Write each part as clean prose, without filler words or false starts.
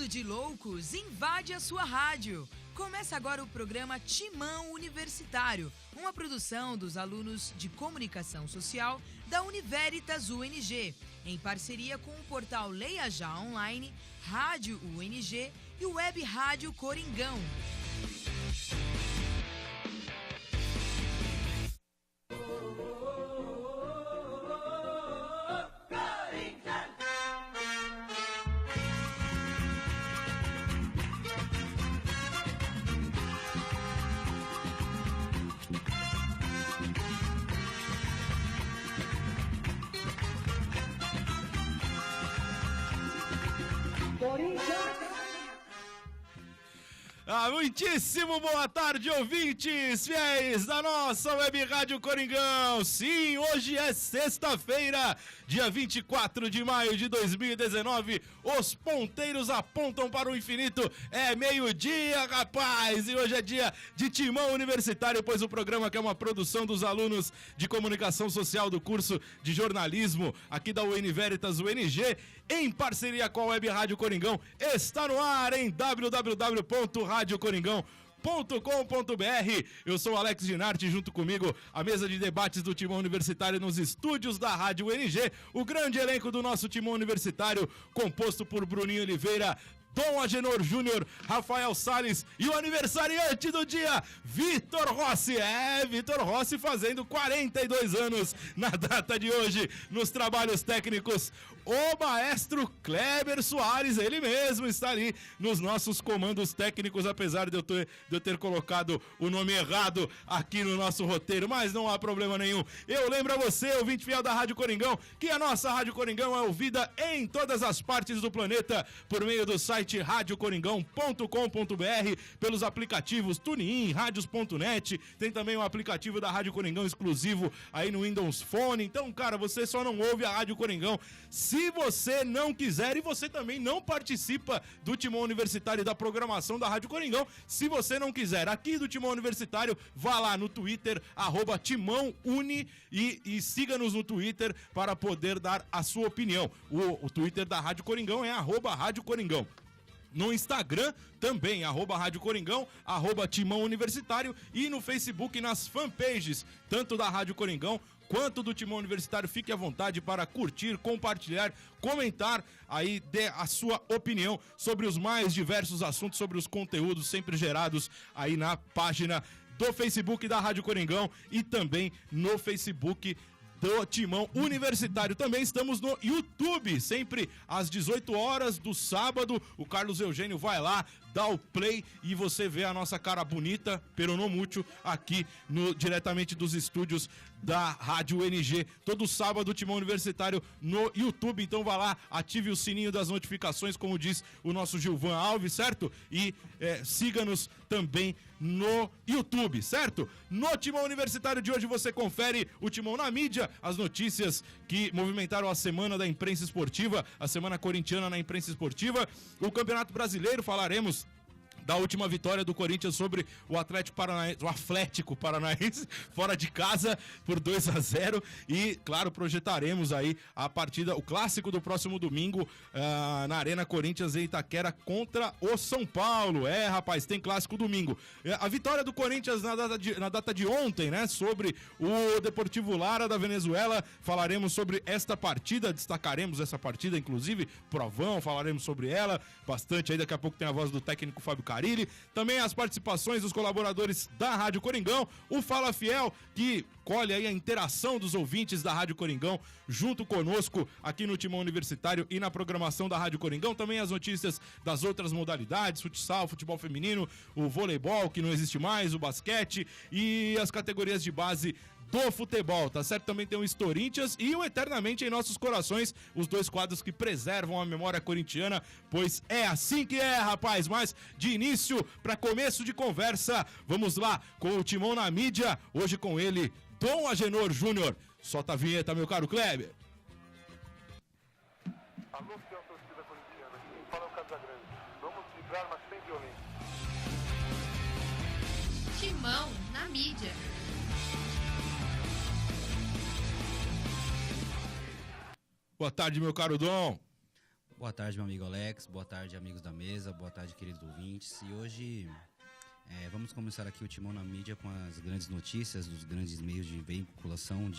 bando de loucos invade a sua rádio. Começa agora o programa Timão Universitário, uma produção dos alunos de Comunicação Social da Univeritas UNG, em parceria com o portal Leia Já Online, Rádio UNG e Web Rádio Coringão. Muitíssimo boa tarde, ouvintes fiéis da nossa Web Rádio Coringão. Sim, hoje é sexta-feira, dia 24 de maio de 2019. Os ponteiros apontam para o infinito. É meio-dia, rapaz, e hoje é dia de Timão Universitário, pois o programa, que é uma produção dos alunos de Comunicação Social do curso de jornalismo aqui da Univeritas UNG, em parceria com a Web Rádio Coringão, está no ar em www.radiocoringão.com.br. Eu sou Alex Ginardi, junto comigo a mesa de debates do Timão Universitário nos estúdios da Rádio UNG, o grande elenco do nosso Timão Universitário, composto por Bruninho Oliveira, Dom Agenor Júnior, Rafael Salles e o aniversariante do dia, Vitor Rossi. Vitor Rossi fazendo 42 anos na data de hoje. Nos trabalhos técnicos, o maestro Kleber Soares, ele mesmo está ali nos nossos comandos técnicos, apesar de eu ter colocado o nome errado aqui no nosso roteiro, mas não há problema nenhum. Eu lembro a você, ouvinte fiel da Rádio Coringão, que a nossa Rádio Coringão é ouvida em todas as partes do planeta por meio do site radiocoringão.com.br, pelos aplicativos TuneIn, Radios.net, tem também um aplicativo da Rádio Coringão exclusivo aí no Windows Phone. Então, cara, você só não ouve a Rádio Coringão se você não quiser, e você também não participa do Timão Universitário e da programação da Rádio Coringão se você não quiser. Aqui do Timão Universitário, vá lá no Twitter, @TimãoUni, e siga-nos no Twitter para poder dar a sua opinião. O Twitter da Rádio Coringão é @Rádio Coringão. No Instagram também, @Rádio Coringão, @Timão Universitário, e no Facebook, nas fanpages, tanto da Rádio Coringão quanto do Timão Universitário. Fique à vontade para curtir, compartilhar, comentar aí, dê a sua opinião sobre os mais diversos assuntos, sobre os conteúdos sempre gerados aí na página do Facebook da Rádio Coringão e também no Facebook do Timão Universitário. Também estamos no YouTube, sempre às 18 horas do sábado. O Carlos Eugênio vai lá, dá o play e você vê a nossa cara bonita, pero no mútil, aqui diretamente dos estúdios da Rádio UNG. Todo sábado, o Timão Universitário no YouTube. Então vá lá, ative o sininho das notificações, como diz o nosso Gilvan Alves, certo? E siga-nos também no YouTube, certo? No Timão Universitário de hoje você confere o Timão na Mídia, as notícias que movimentaram a semana da imprensa esportiva, a semana corintiana na imprensa esportiva, o Campeonato Brasileiro, falaremos da última vitória do Corinthians sobre o Atlético Paranaense, fora de casa, por 2-0. E, claro, projetaremos aí a partida, o clássico do próximo domingo, na Arena Corinthians em Itaquera contra o São Paulo. Rapaz, tem clássico domingo. A vitória do Corinthians na data de ontem, né, sobre o Deportivo Lara da Venezuela. Falaremos sobre esta partida, destacaremos essa partida, inclusive, provão, falaremos sobre ela bastante aí. Daqui a pouco tem a voz do técnico Fábio Carilli. Também as participações dos colaboradores da Rádio Coringão, o Fala Fiel, que colhe aí a interação dos ouvintes da Rádio Coringão junto conosco aqui no Timão Universitário e na programação da Rádio Coringão. Também as notícias das outras modalidades, futsal, futebol feminino, o voleibol, que não existe mais, o basquete e as categorias de base do futebol, tá certo? Também tem o Storintias e o Eternamente em Nossos Corações, os dois quadros que preservam a memória corintiana, pois é assim que é, rapaz. Mas de início, para começo de conversa, vamos lá com o Timão na Mídia, hoje com ele, Dom Agenor Júnior. Solta a vinheta, meu caro Kleber. Alô, fiel torcida corintiana, quem fala é o Casagrande. Vamos vibrar, mas sem violência. Timão na Mídia. Boa tarde, meu caro Dom. Boa tarde, meu amigo Alex. Boa tarde, amigos da mesa. Boa tarde, queridos ouvintes. E hoje vamos começar aqui o Timão na Mídia com as grandes notícias dos grandes meios de veiculação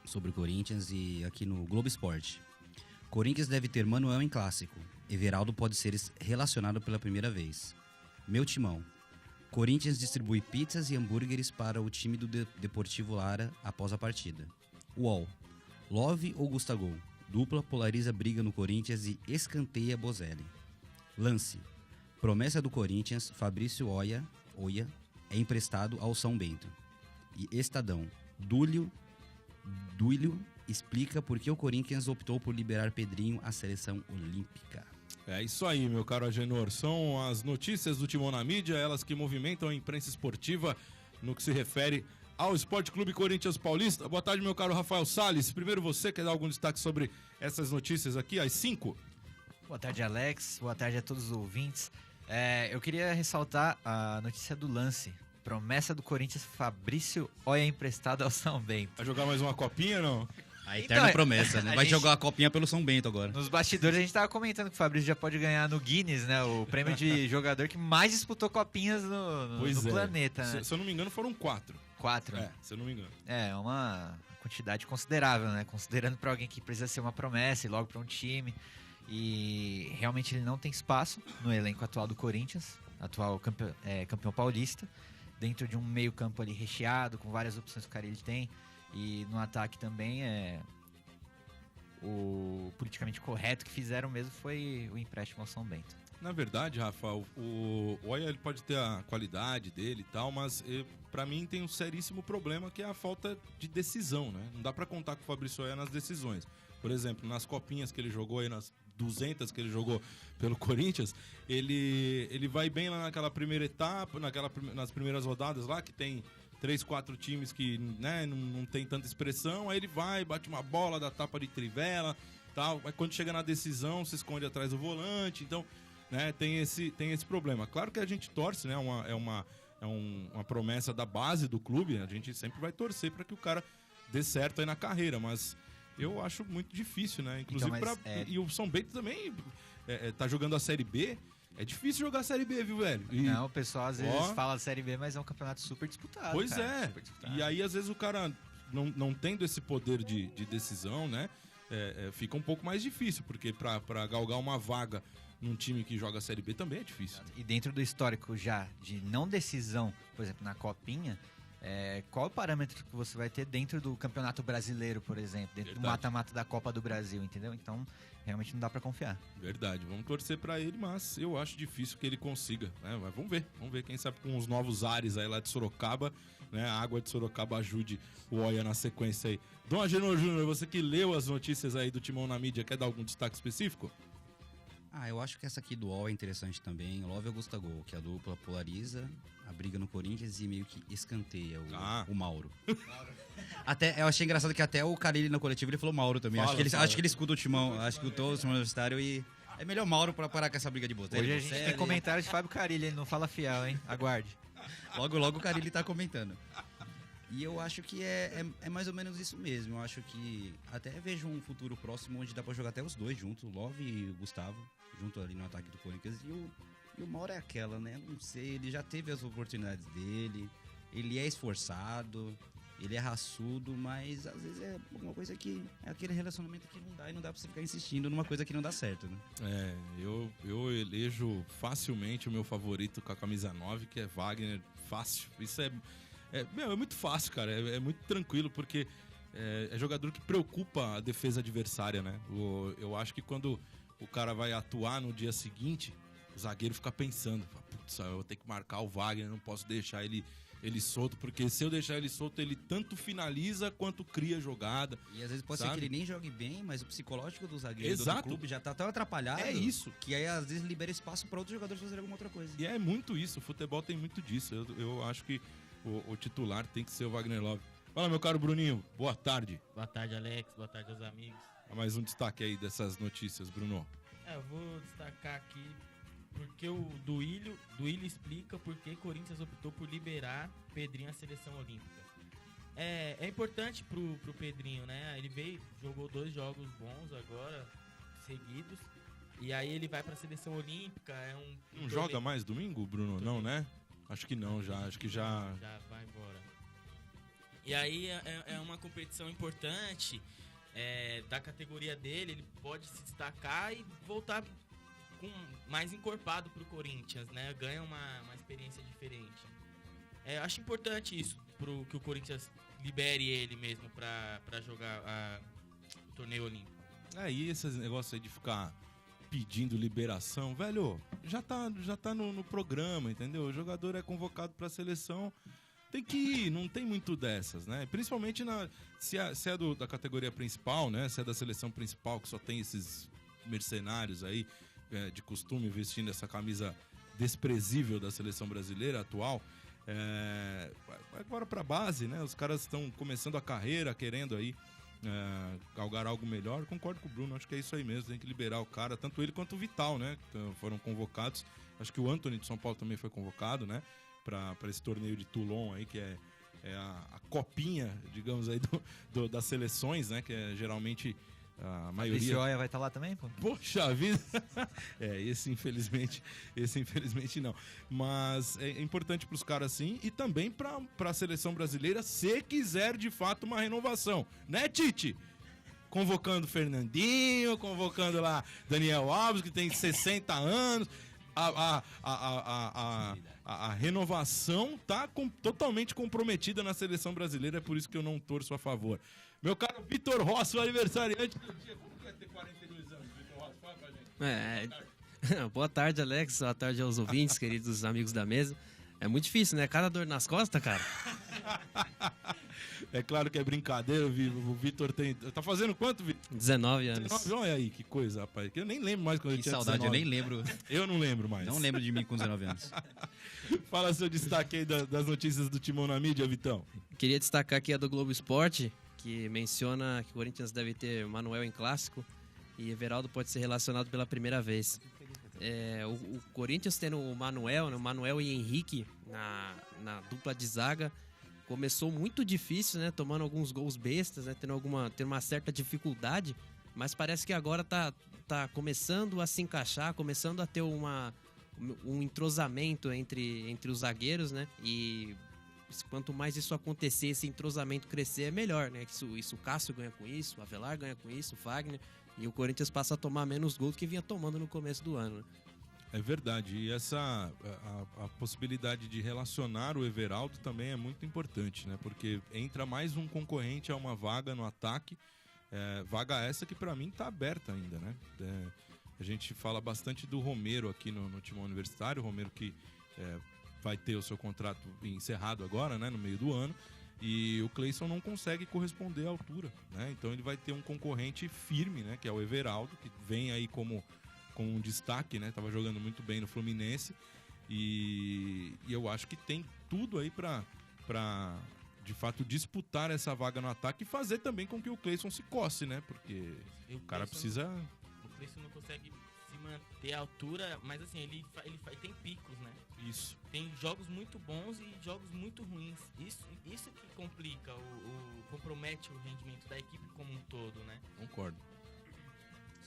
sobre o Corinthians e aqui no Globo Esporte. Corinthians deve ter Manuel em clássico. Everaldo pode ser relacionado pela primeira vez. Meu Timão. Corinthians distribui pizzas e hambúrgueres para o time do Deportivo Lara após a partida. UOL. Love ou Gustavo? Dupla polariza briga no Corinthians e escanteia Bozelli. Lance. Promessa do Corinthians, Fabrício Oia é emprestado ao São Bento. E Estadão. Dúlio explica por que o Corinthians optou por liberar Pedrinho à seleção olímpica. É isso aí, meu caro Agenor. São as notícias do Timão na Mídia, elas que movimentam a imprensa esportiva no que se refere ao Esporte Clube Corinthians Paulista. Boa tarde, meu caro Rafael Salles. Primeiro você, quer dar algum destaque sobre essas notícias aqui, às 5? Boa tarde, Alex. Boa tarde a todos os ouvintes. Eu queria ressaltar a notícia do lance. Promessa do Corinthians, Fabrício Oia emprestado ao São Bento. Vai jogar mais uma copinha, não? A eterna promessa, né? Vai jogar a copinha pelo São Bento agora. Nos bastidores a gente tava comentando que o Fabrício já pode ganhar no Guinness, né? O prêmio de jogador que mais disputou copinhas no planeta, né? Se eu não me engano, foram 4. 4? Se eu não me engano. É uma quantidade considerável, né? Considerando pra alguém que precisa ser uma promessa e logo pra um time. E realmente ele não tem espaço no elenco atual do Corinthians, atual campeão paulista, dentro de um meio campo ali recheado, com várias opções que o Carille tem. E no ataque também o politicamente correto que fizeram mesmo foi o empréstimo ao São Bento. Na verdade, Rafa, o Oia ele pode ter a qualidade dele e tal, mas pra mim tem um seríssimo problema que é a falta de decisão, né? Não dá pra contar com o Fabrício Oia nas decisões. Por exemplo, nas copinhas que ele jogou aí, nas 200 que ele jogou pelo Corinthians, ele vai bem lá naquela primeira etapa, nas primeiras rodadas lá, que tem 3, 4 times que, né, não tem tanta expressão, aí ele vai, bate uma bola, dá tapa de trivela, tal, mas quando chega na decisão se esconde atrás do volante, então, né, tem esse problema. Claro que a gente torce, né, é uma promessa da base do clube, a gente sempre vai torcer para que o cara dê certo aí na carreira, mas eu acho muito difícil, né, inclusive então, e o São Bento também tá jogando a Série B. É difícil jogar a Série B, viu, velho? Não, o pessoal às vezes fala Série B, mas é um campeonato super disputado. Pois cara, é. super disputado. E aí, às vezes, o cara, não tendo esse poder de decisão, né? Fica um pouco mais difícil, porque pra galgar uma vaga num time que joga a Série B também é difícil. E dentro do histórico já de não decisão, por exemplo, na Copinha, qual o parâmetro que você vai ter dentro do Campeonato Brasileiro, por exemplo, dentro do mata-mata da Copa do Brasil, entendeu? Então, realmente não dá pra confiar. Verdade, vamos torcer pra ele, mas eu acho difícil que ele consiga, né? Mas vamos ver, quem sabe com os novos ares aí lá de Sorocaba, né? A água de Sorocaba ajude o Oia na sequência aí. Dom Agenor Júnior, você que leu as notícias aí do Timão na Mídia, quer dar algum destaque específico? Eu acho que essa aqui do UOL é interessante também. Love ou Gustavo, que a dupla polariza a briga no Corinthians e meio que escanteia o Mauro. Eu achei engraçado que até o Carille na coletiva ele falou Mauro também. Acho que ele escuta o Timão, acho que o Timão Universitário e é melhor Mauro pra parar com essa briga de boteiro. Hoje a gente tem comentário de Fábio Carille, ele não fala fiel, hein? Aguarde. Logo o Carille tá comentando. E eu acho que é mais ou menos isso mesmo. Eu acho que até vejo um futuro próximo onde dá pra jogar até os dois juntos, o Love e o Gustavo, junto ali no ataque do Corinthians. E o Mauro é aquela, né? Não sei, ele já teve as oportunidades dele, ele é esforçado, ele é raçudo, mas às vezes é alguma coisa que é aquele relacionamento que não dá e não dá pra você ficar insistindo numa coisa que não dá certo, né? Eu elejo facilmente o meu favorito com a camisa 9, que é Wagner, fácil. Isso é muito fácil, cara, é muito tranquilo, porque é jogador que preocupa a defesa adversária, né? Eu acho que quando o cara vai atuar no dia seguinte, o zagueiro fica pensando, putz, eu vou ter que marcar o Wagner, não posso deixar ele solto, porque se eu deixar ele solto, ele tanto finaliza quanto cria jogada. E às vezes pode ser que ele nem jogue bem, mas o psicológico do zagueiro Exato. do clube já tá tão atrapalhado. É isso. Que aí às vezes libera espaço para outros jogadores fazerem alguma outra coisa. E é muito isso, o futebol tem muito disso. Eu acho que o titular tem que ser o Wagner Love. Fala, meu caro Bruninho, boa tarde. Boa tarde, Alex, boa tarde aos amigos. Mais um destaque aí dessas notícias, Bruno. Eu vou destacar aqui porque o Duílio explica por que Corinthians optou por liberar Pedrinho à seleção olímpica. É importante pro Pedrinho, né? Ele jogou 2 jogos bons agora, seguidos. E aí ele vai pra seleção olímpica, Não joga mais domingo, Bruno? Não, né? Acho que não, já. Acho que já... Já vai embora. E aí é uma competição importante da categoria dele, ele pode se destacar e voltar mais encorpado pro Corinthians, né? Ganha uma experiência diferente. Acho importante isso, que o Corinthians libere ele mesmo pra jogar o torneio olímpico. E esse negócio aí de ficar pedindo liberação, velho, já tá no programa, entendeu? O jogador é convocado pra seleção, tem que ir, não tem muito dessas, né? Principalmente se é da categoria principal, né? Se é da seleção principal, que só tem esses mercenários aí, de costume, vestindo essa camisa desprezível da seleção brasileira atual. Agora pra base, né? Os caras estão começando a carreira, querendo aí galgar algo melhor. Concordo com o Bruno, acho que é isso aí mesmo, tem que liberar o cara, tanto ele quanto o Vital, né? Que foram convocados. Acho que o Antony de São Paulo também foi convocado, né? Pra esse torneio de Toulon aí, que é a copinha, digamos aí, das seleções, né? Que é geralmente a maioria... Vicioia vai estar lá também, pô? Poxa vida! Esse infelizmente não. Mas é importante pros caras sim, e também pra seleção brasileira, se quiser de fato uma renovação. Né, Tite? Convocando Fernandinho, convocando lá Daniel Alves, que tem 60 anos. A renovação tá totalmente comprometida na seleção brasileira, é por isso que eu não torço a favor. Meu caro Vitor Rossi, o aniversariante do dia. Como que vai ter 42 anos, Vitor Rossi? Fala pra gente. Boa tarde, Alex. Boa tarde aos ouvintes, queridos amigos da mesa. É muito difícil, né? Cada dor nas costas, cara. É claro que é brincadeira, o Vitor tem... Tá fazendo quanto, Vitor? 19 anos. 19, olha aí, que coisa, rapaz. Que eu nem lembro mais quando eu Que tinha saudade, 19. eu nem lembro. Eu não lembro mais. Não lembro de mim com 19 anos. Fala seu destaque aí das notícias do Timão na mídia, Vitão. Queria destacar aqui a do Globo Esporte, que menciona que o Corinthians deve ter Manuel em clássico e Everaldo pode ser relacionado pela primeira vez. O Corinthians tendo o Manuel, né, o Manuel e Henrique na dupla de zaga, começou muito difícil, né, tomando alguns gols bestas, né, tendo uma certa dificuldade, mas parece que agora tá começando a se encaixar, começando a ter um entrosamento entre os zagueiros, né, e quanto mais isso acontecer, esse entrosamento crescer, é melhor, né, isso o Cássio ganha com isso, o Avelar ganha com isso, o Fagner, e o Corinthians passa a tomar menos gols do que vinha tomando no começo do ano, né? É verdade, e a possibilidade de relacionar o Everaldo também é muito importante, né? Porque entra mais um concorrente a uma vaga no ataque, vaga essa que pra mim tá aberta ainda, né? A gente fala bastante do Romero aqui no Timão Universitário, o Romero que vai ter o seu contrato encerrado agora, né? No meio do ano, e o Cleison não consegue corresponder à altura, né? Então ele vai ter um concorrente firme, né? Que é o Everaldo, que vem aí com um destaque, né? Tava jogando muito bem no Fluminense e eu acho que tem tudo aí pra de fato disputar essa vaga no ataque e fazer também com que o Cleison se coce, né? Porque o cara precisa... O Cleison não consegue se manter à altura, mas assim, ele tem picos, né? Isso. Tem jogos muito bons e jogos muito ruins. Isso que complica, compromete o rendimento da equipe como um todo, né? Concordo.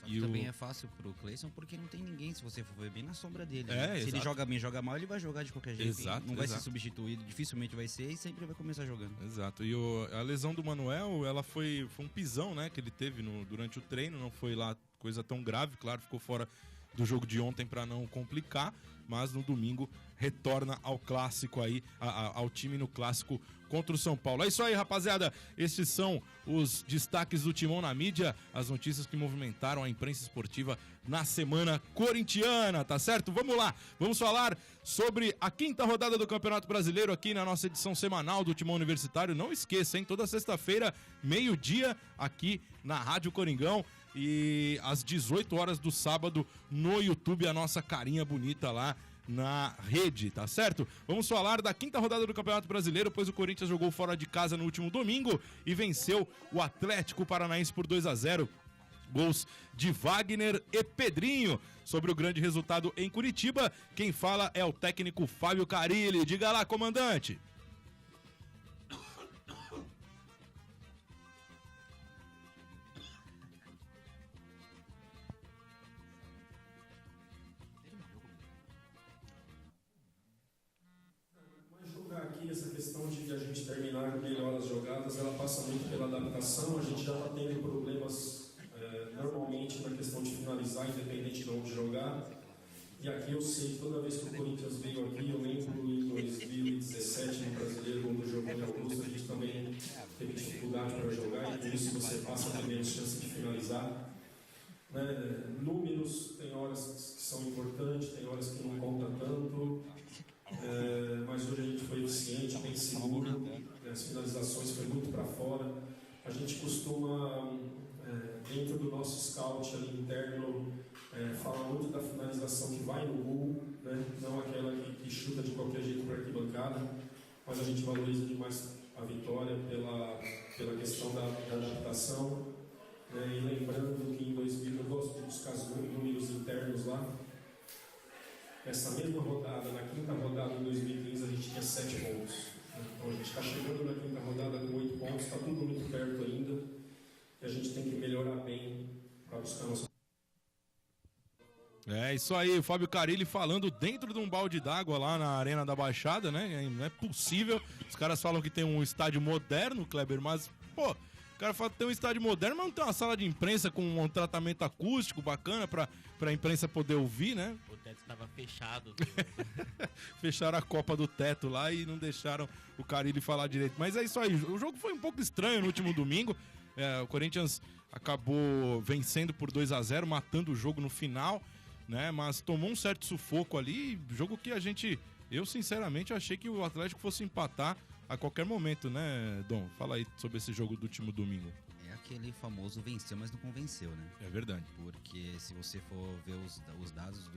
Só que também é fácil pro Cleison porque não tem ninguém, se você for ver bem, na sombra dele. Se né? Se exato. ele joga bem, joga mal, ele vai jogar de qualquer jeito. Exato, não vai exato. ser substituído, dificilmente vai ser e sempre vai começar jogando. Exato. E a lesão do Manuel, ela foi um pisão, né? Que ele teve durante o treino, não foi lá coisa tão grave, claro, ficou fora do jogo de ontem para não complicar, mas no domingo retorna ao clássico aí, ao time no clássico contra o São Paulo. É isso aí, rapaziada. Esses são os destaques do Timão na mídia, as notícias que movimentaram a imprensa esportiva na semana corintiana, tá certo? Vamos lá, vamos falar sobre a 5ª rodada do Campeonato Brasileiro aqui na nossa edição semanal do Timão Universitário. Não esqueça, hein? Toda sexta-feira, meio-dia, aqui na Rádio Coringão. E às 18 horas do sábado no YouTube, a nossa carinha bonita lá na rede, tá certo? Vamos falar da 5ª rodada do Campeonato Brasileiro, pois o Corinthians jogou fora de casa no último domingo e venceu o Atlético Paranaense por 2-0. Gols de Wagner e Pedrinho. Sobre o grande resultado em Curitiba, quem fala é o técnico Fábio Carilli. Diga lá, comandante. essa questão de a gente terminar melhor as jogadas, ela passa muito pela adaptação. A gente já está tendo problemas normalmente na questão de finalizar, independente de onde jogar. E aqui eu sei que toda vez que o Corinthians veio aqui, eu lembro em 2017 no Brasileiro, quando jogou em Augusta, a gente também teve dificuldade para jogar, e por isso você passa a ter menos chance de finalizar. Né? Números, tem horas que são importantes, tem horas que não conta tanto, mas hoje a gente foi eficiente, bem seguro, as finalizações foi muito para fora. A gente costuma, dentro do nosso scout ali interno, falar muito da finalização que vai no gol, né? Não aquela que chuta de qualquer jeito para a arquibancada, mas a gente valoriza demais a vitória pela questão da adaptação. E lembrando que em 2000, eu gosto de buscar os números internos lá. Essa mesma rodada, na quinta rodada em 2015, a gente tinha 7 pontos. Então a gente está chegando na quinta rodada com 8 pontos, está tudo muito perto ainda. E a gente tem que melhorar bem para buscar nossa. É isso aí, o Fábio Carilli falando dentro de um balde d'água lá na Arena da Baixada, né? Não é possível. Os caras falam que tem um estádio moderno, Kleber, mas, pô, o cara fala que tem um estádio moderno, mas não tem uma sala de imprensa com um tratamento acústico bacana pra imprensa poder ouvir, né? O teto estava fechado. Fecharam a copa do teto lá e não deixaram o Carilli falar direito. Mas é isso aí, o jogo foi um pouco estranho no último domingo. O Corinthians acabou vencendo por 2-0, matando o jogo no final, né? Mas tomou um certo sufoco ali, jogo que eu sinceramente achei que o Atlético fosse empatar a qualquer momento, né, Dom? Fala aí sobre esse jogo do último domingo. É aquele famoso venceu, mas não convenceu, né? É verdade. Porque se você for ver os dados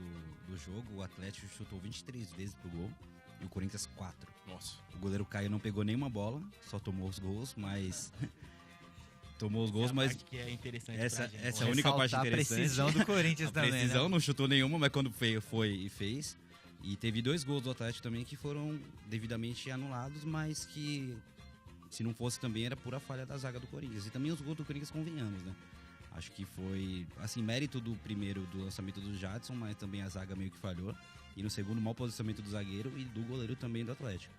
do jogo, o Atlético chutou 23 vezes pro gol e o Corinthians 4. Nossa. O goleiro Caio não pegou nenhuma bola, só tomou os gols, mas... tomou os gols, mas que é interessante essa é a única parte interessante. A precisão do Corinthians também, né? Precisão, não chutou nenhuma, mas quando foi e fez. E teve 2 gols do Atlético também que foram devidamente anulados, mas que se não fosse também era pura falha da zaga do Corinthians. E também os gols do Corinthians, convenhamos, né? Acho que foi, assim, mérito do primeiro, do lançamento do Jadson, mas também a zaga meio que falhou. E no segundo, mau posicionamento do zagueiro e do goleiro também do Atlético.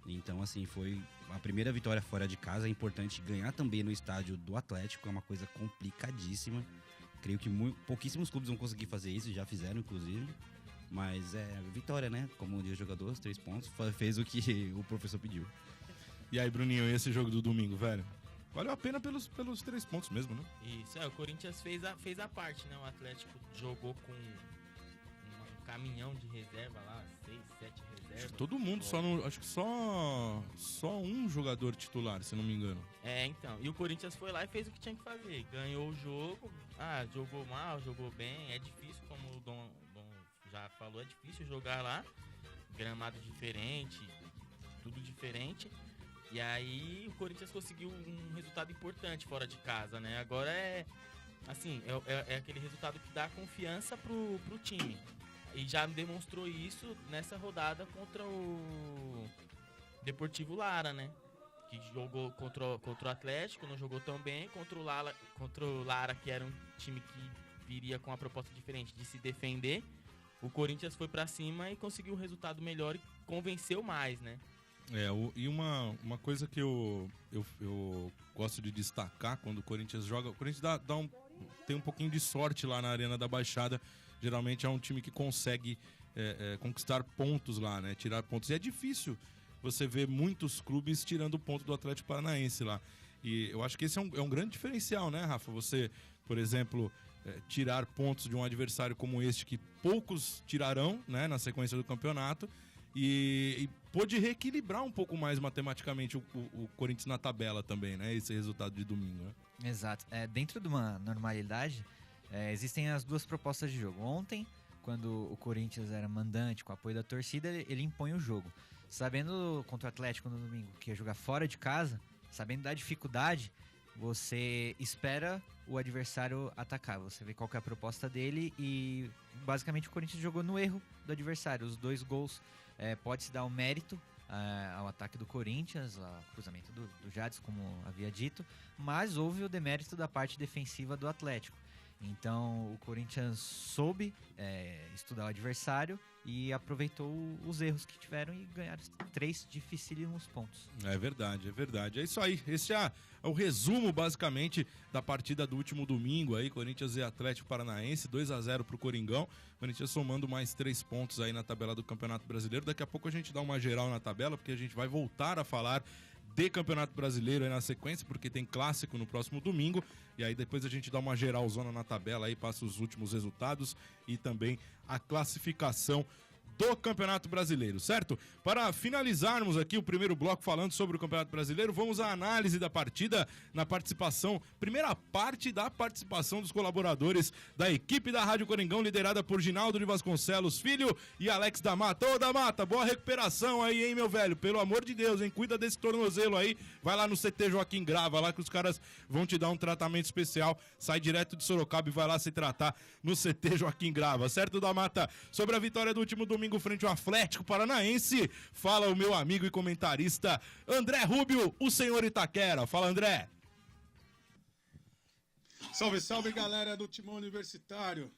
Então, assim, foi a primeira vitória fora de casa. É importante ganhar também no estádio do Atlético, é uma coisa complicadíssima. Creio que pouquíssimos clubes vão conseguir fazer isso, já fizeram, inclusive. Mas é vitória, né? Como diz o jogador, os 3 pontos, fez o que o professor pediu. E aí, Bruninho, e esse jogo do domingo, velho? Valeu a pena pelos 3 pontos mesmo, né? Isso, o Corinthians fez a parte, né? O Atlético jogou com um caminhão de reserva lá, 6, 7 reservas. Todo mundo, acho que só um jogador titular, se não me engano. Então. E o Corinthians foi lá e fez o que tinha que fazer. Ganhou o jogo. Jogou mal, jogou bem. É difícil, como o Dom já falou, é difícil jogar lá. Gramado diferente, tudo diferente. E aí o Corinthians conseguiu um resultado importante fora de casa, né? Agora é aquele resultado que dá confiança pro time. E já demonstrou isso nessa rodada contra o Deportivo Lara, né? Que jogou contra o Atlético, não jogou tão bem. Contra o Lara, que era um time que viria com uma proposta diferente de se defender. O Corinthians foi pra cima e conseguiu um resultado melhor e convenceu mais, né? E uma coisa que eu gosto de destacar quando o Corinthians joga... O Corinthians tem um pouquinho de sorte lá na Arena da Baixada. Geralmente é um time que consegue conquistar pontos lá, né? Tirar pontos. E é difícil você ver muitos clubes tirando ponto do Atlético Paranaense lá. E eu acho que esse é um grande diferencial, né, Rafa? Você, por exemplo, tirar pontos de um adversário como este, que poucos tirarão, né, na sequência do campeonato, e pôde reequilibrar um pouco mais matematicamente o Corinthians na tabela também, né? Esse resultado de domingo, né? Exato. Dentro de uma normalidade, existem as 2 propostas de jogo. Ontem, quando o Corinthians era mandante, com o apoio da torcida, ele impõe o jogo. Sabendo contra o Atlético no domingo que ia jogar fora de casa, sabendo da dificuldade, você espera o adversário atacar. Você vê qual que é a proposta dele e basicamente o Corinthians jogou no erro do adversário. Os 2 gols pode-se dar um mérito ao ataque do Corinthians, ao cruzamento do Jadson, como havia dito, mas houve o demérito da parte defensiva do Atlético. Então o Corinthians soube estudar o adversário e aproveitou os erros que tiveram e ganharam 3 dificílimos pontos. É verdade, é verdade. É isso aí. Esse é o resumo, basicamente, da partida do último domingo aí, Corinthians e Atlético Paranaense, 2-0 pro Coringão. Corinthians somando mais 3 pontos aí na tabela do Campeonato Brasileiro. Daqui a pouco a gente dá uma geral na tabela, porque a gente vai voltar a falar de Campeonato Brasileiro aí na sequência, porque tem clássico no próximo domingo, e aí depois a gente dá uma geralzona na tabela aí, passa os últimos resultados e também a classificação do Campeonato Brasileiro, certo? Para finalizarmos aqui o primeiro bloco falando sobre o Campeonato Brasileiro, vamos à análise da partida na participação, primeira parte da participação dos colaboradores da equipe da Rádio Coringão, liderada por Ginaldo de Vasconcelos Filho e Alex da Mata. Ô, da Mata, boa recuperação aí, hein, meu velho? Pelo amor de Deus, hein? Cuida desse tornozelo aí, vai lá no CT Joaquim Grava, lá que os caras vão te dar um tratamento especial, sai direto de Sorocaba e vai lá se tratar no CT Joaquim Grava, certo, da Mata? Sobre a vitória do último domingo frente ao Atlético Paranaense, fala o meu amigo e comentarista André Rubio, o senhor Itaquera. Fala, André. Salve, salve, galera do Timão Universitário.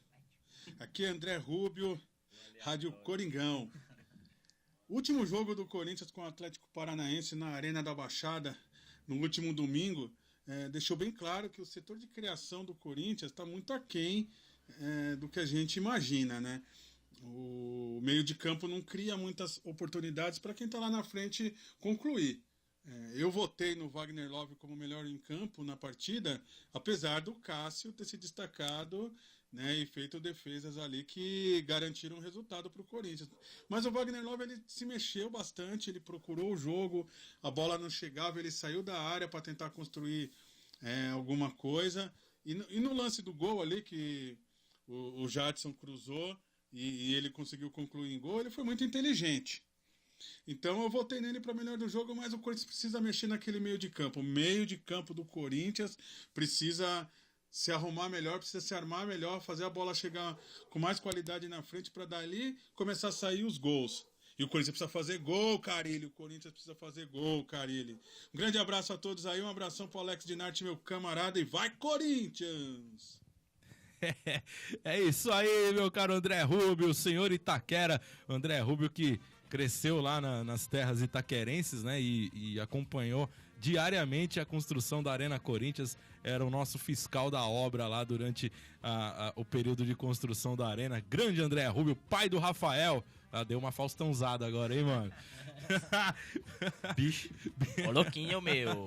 Aqui é André Rubio, Rádio Coringão. O último jogo do Corinthians com o Atlético Paranaense na Arena da Baixada, no último domingo, deixou bem claro que o setor de criação do Corinthians está muito aquém do que a gente imagina, né? O meio de campo não cria muitas oportunidades para quem está lá na frente concluir. Eu votei no Wagner Love como melhor em campo na partida, apesar do Cássio ter se destacado, né, e feito defesas ali que garantiram o resultado para o Corinthians. Mas o Wagner Love ele se mexeu bastante, ele procurou o jogo, a bola não chegava, ele saiu da área para tentar construir alguma coisa. E no lance do gol ali, que o Jadson cruzou, e ele conseguiu concluir em gol, ele foi muito inteligente. Então eu votei nele para melhor do jogo, mas o Corinthians precisa mexer naquele meio de campo. O meio de campo do Corinthians precisa se arrumar melhor, precisa se armar melhor, fazer a bola chegar com mais qualidade na frente para dali começar a sair os gols. E o Corinthians precisa fazer gol, Carille. O Corinthians precisa fazer gol, Carille. Um grande abraço a todos aí, um abração pro Alex Dinarte, meu camarada, e vai Corinthians! É isso aí, meu caro André Rubio, o senhor Itaquera. André Rubio que cresceu lá nas terras itaquerenses, né? E acompanhou diariamente a construção da Arena Corinthians. Era o nosso fiscal da obra lá durante o período de construção da Arena. Grande André Rubio, pai do Rafael. Deu uma Faustãozada agora, hein, mano? Bicho. Ô, louquinho, meu.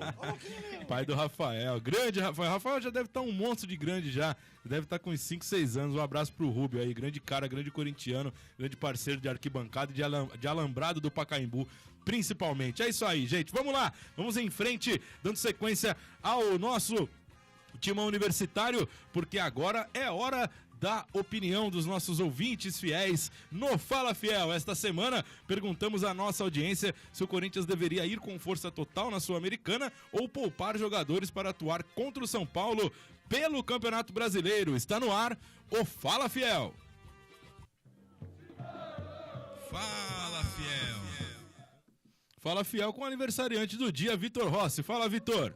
Pai do Rafael. Grande Rafael. Rafael já deve estar um monstro de grande já. Deve estar com uns 5, 6 anos. Um abraço pro Rubio aí. Grande cara, grande corintiano. Grande parceiro de arquibancada e de alambrado do Pacaembu, principalmente. É isso aí, gente. Vamos lá. Vamos em frente, dando sequência ao nosso Timão Universitário, porque agora é hora da opinião dos nossos ouvintes fiéis no Fala Fiel. Esta semana perguntamos à nossa audiência se o Corinthians deveria ir com força total na Sul-Americana ou poupar jogadores para atuar contra o São Paulo pelo Campeonato Brasileiro. Está no ar o Fala Fiel. Fala Fiel. Fala Fiel com o aniversariante do dia, Vitor Rossi. Fala, Vitor.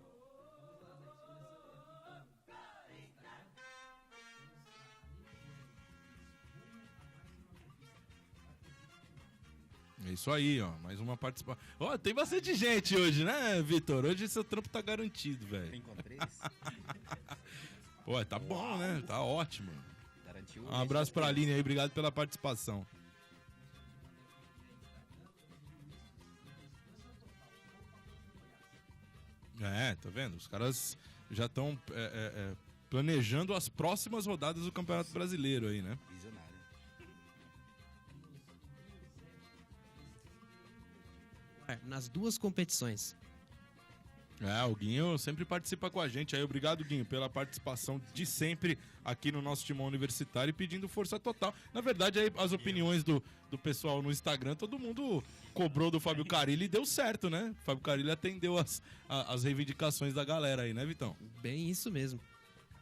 É isso aí, ó. Mais uma participação. Ó, tem bastante gente hoje, né, Vitor? Hoje seu trampo tá garantido, velho. Encontrei isso. Pô, tá bom, né? Tá ótimo. Garantiu. Um abraço pra Aline aí, obrigado pela participação. Tá vendo? Os caras já estão planejando as próximas rodadas do Campeonato Brasileiro aí, né? Visionário. Nas duas competições. O Guinho sempre participa com a gente aí. Obrigado, Guinho, pela participação de sempre aqui no nosso Timão Universitário e pedindo força total. Na verdade, aí as opiniões do pessoal no Instagram, todo mundo cobrou do Fábio Carille e deu certo, né? O Fábio Carille atendeu as reivindicações da galera aí, né, Vitão? Bem isso mesmo.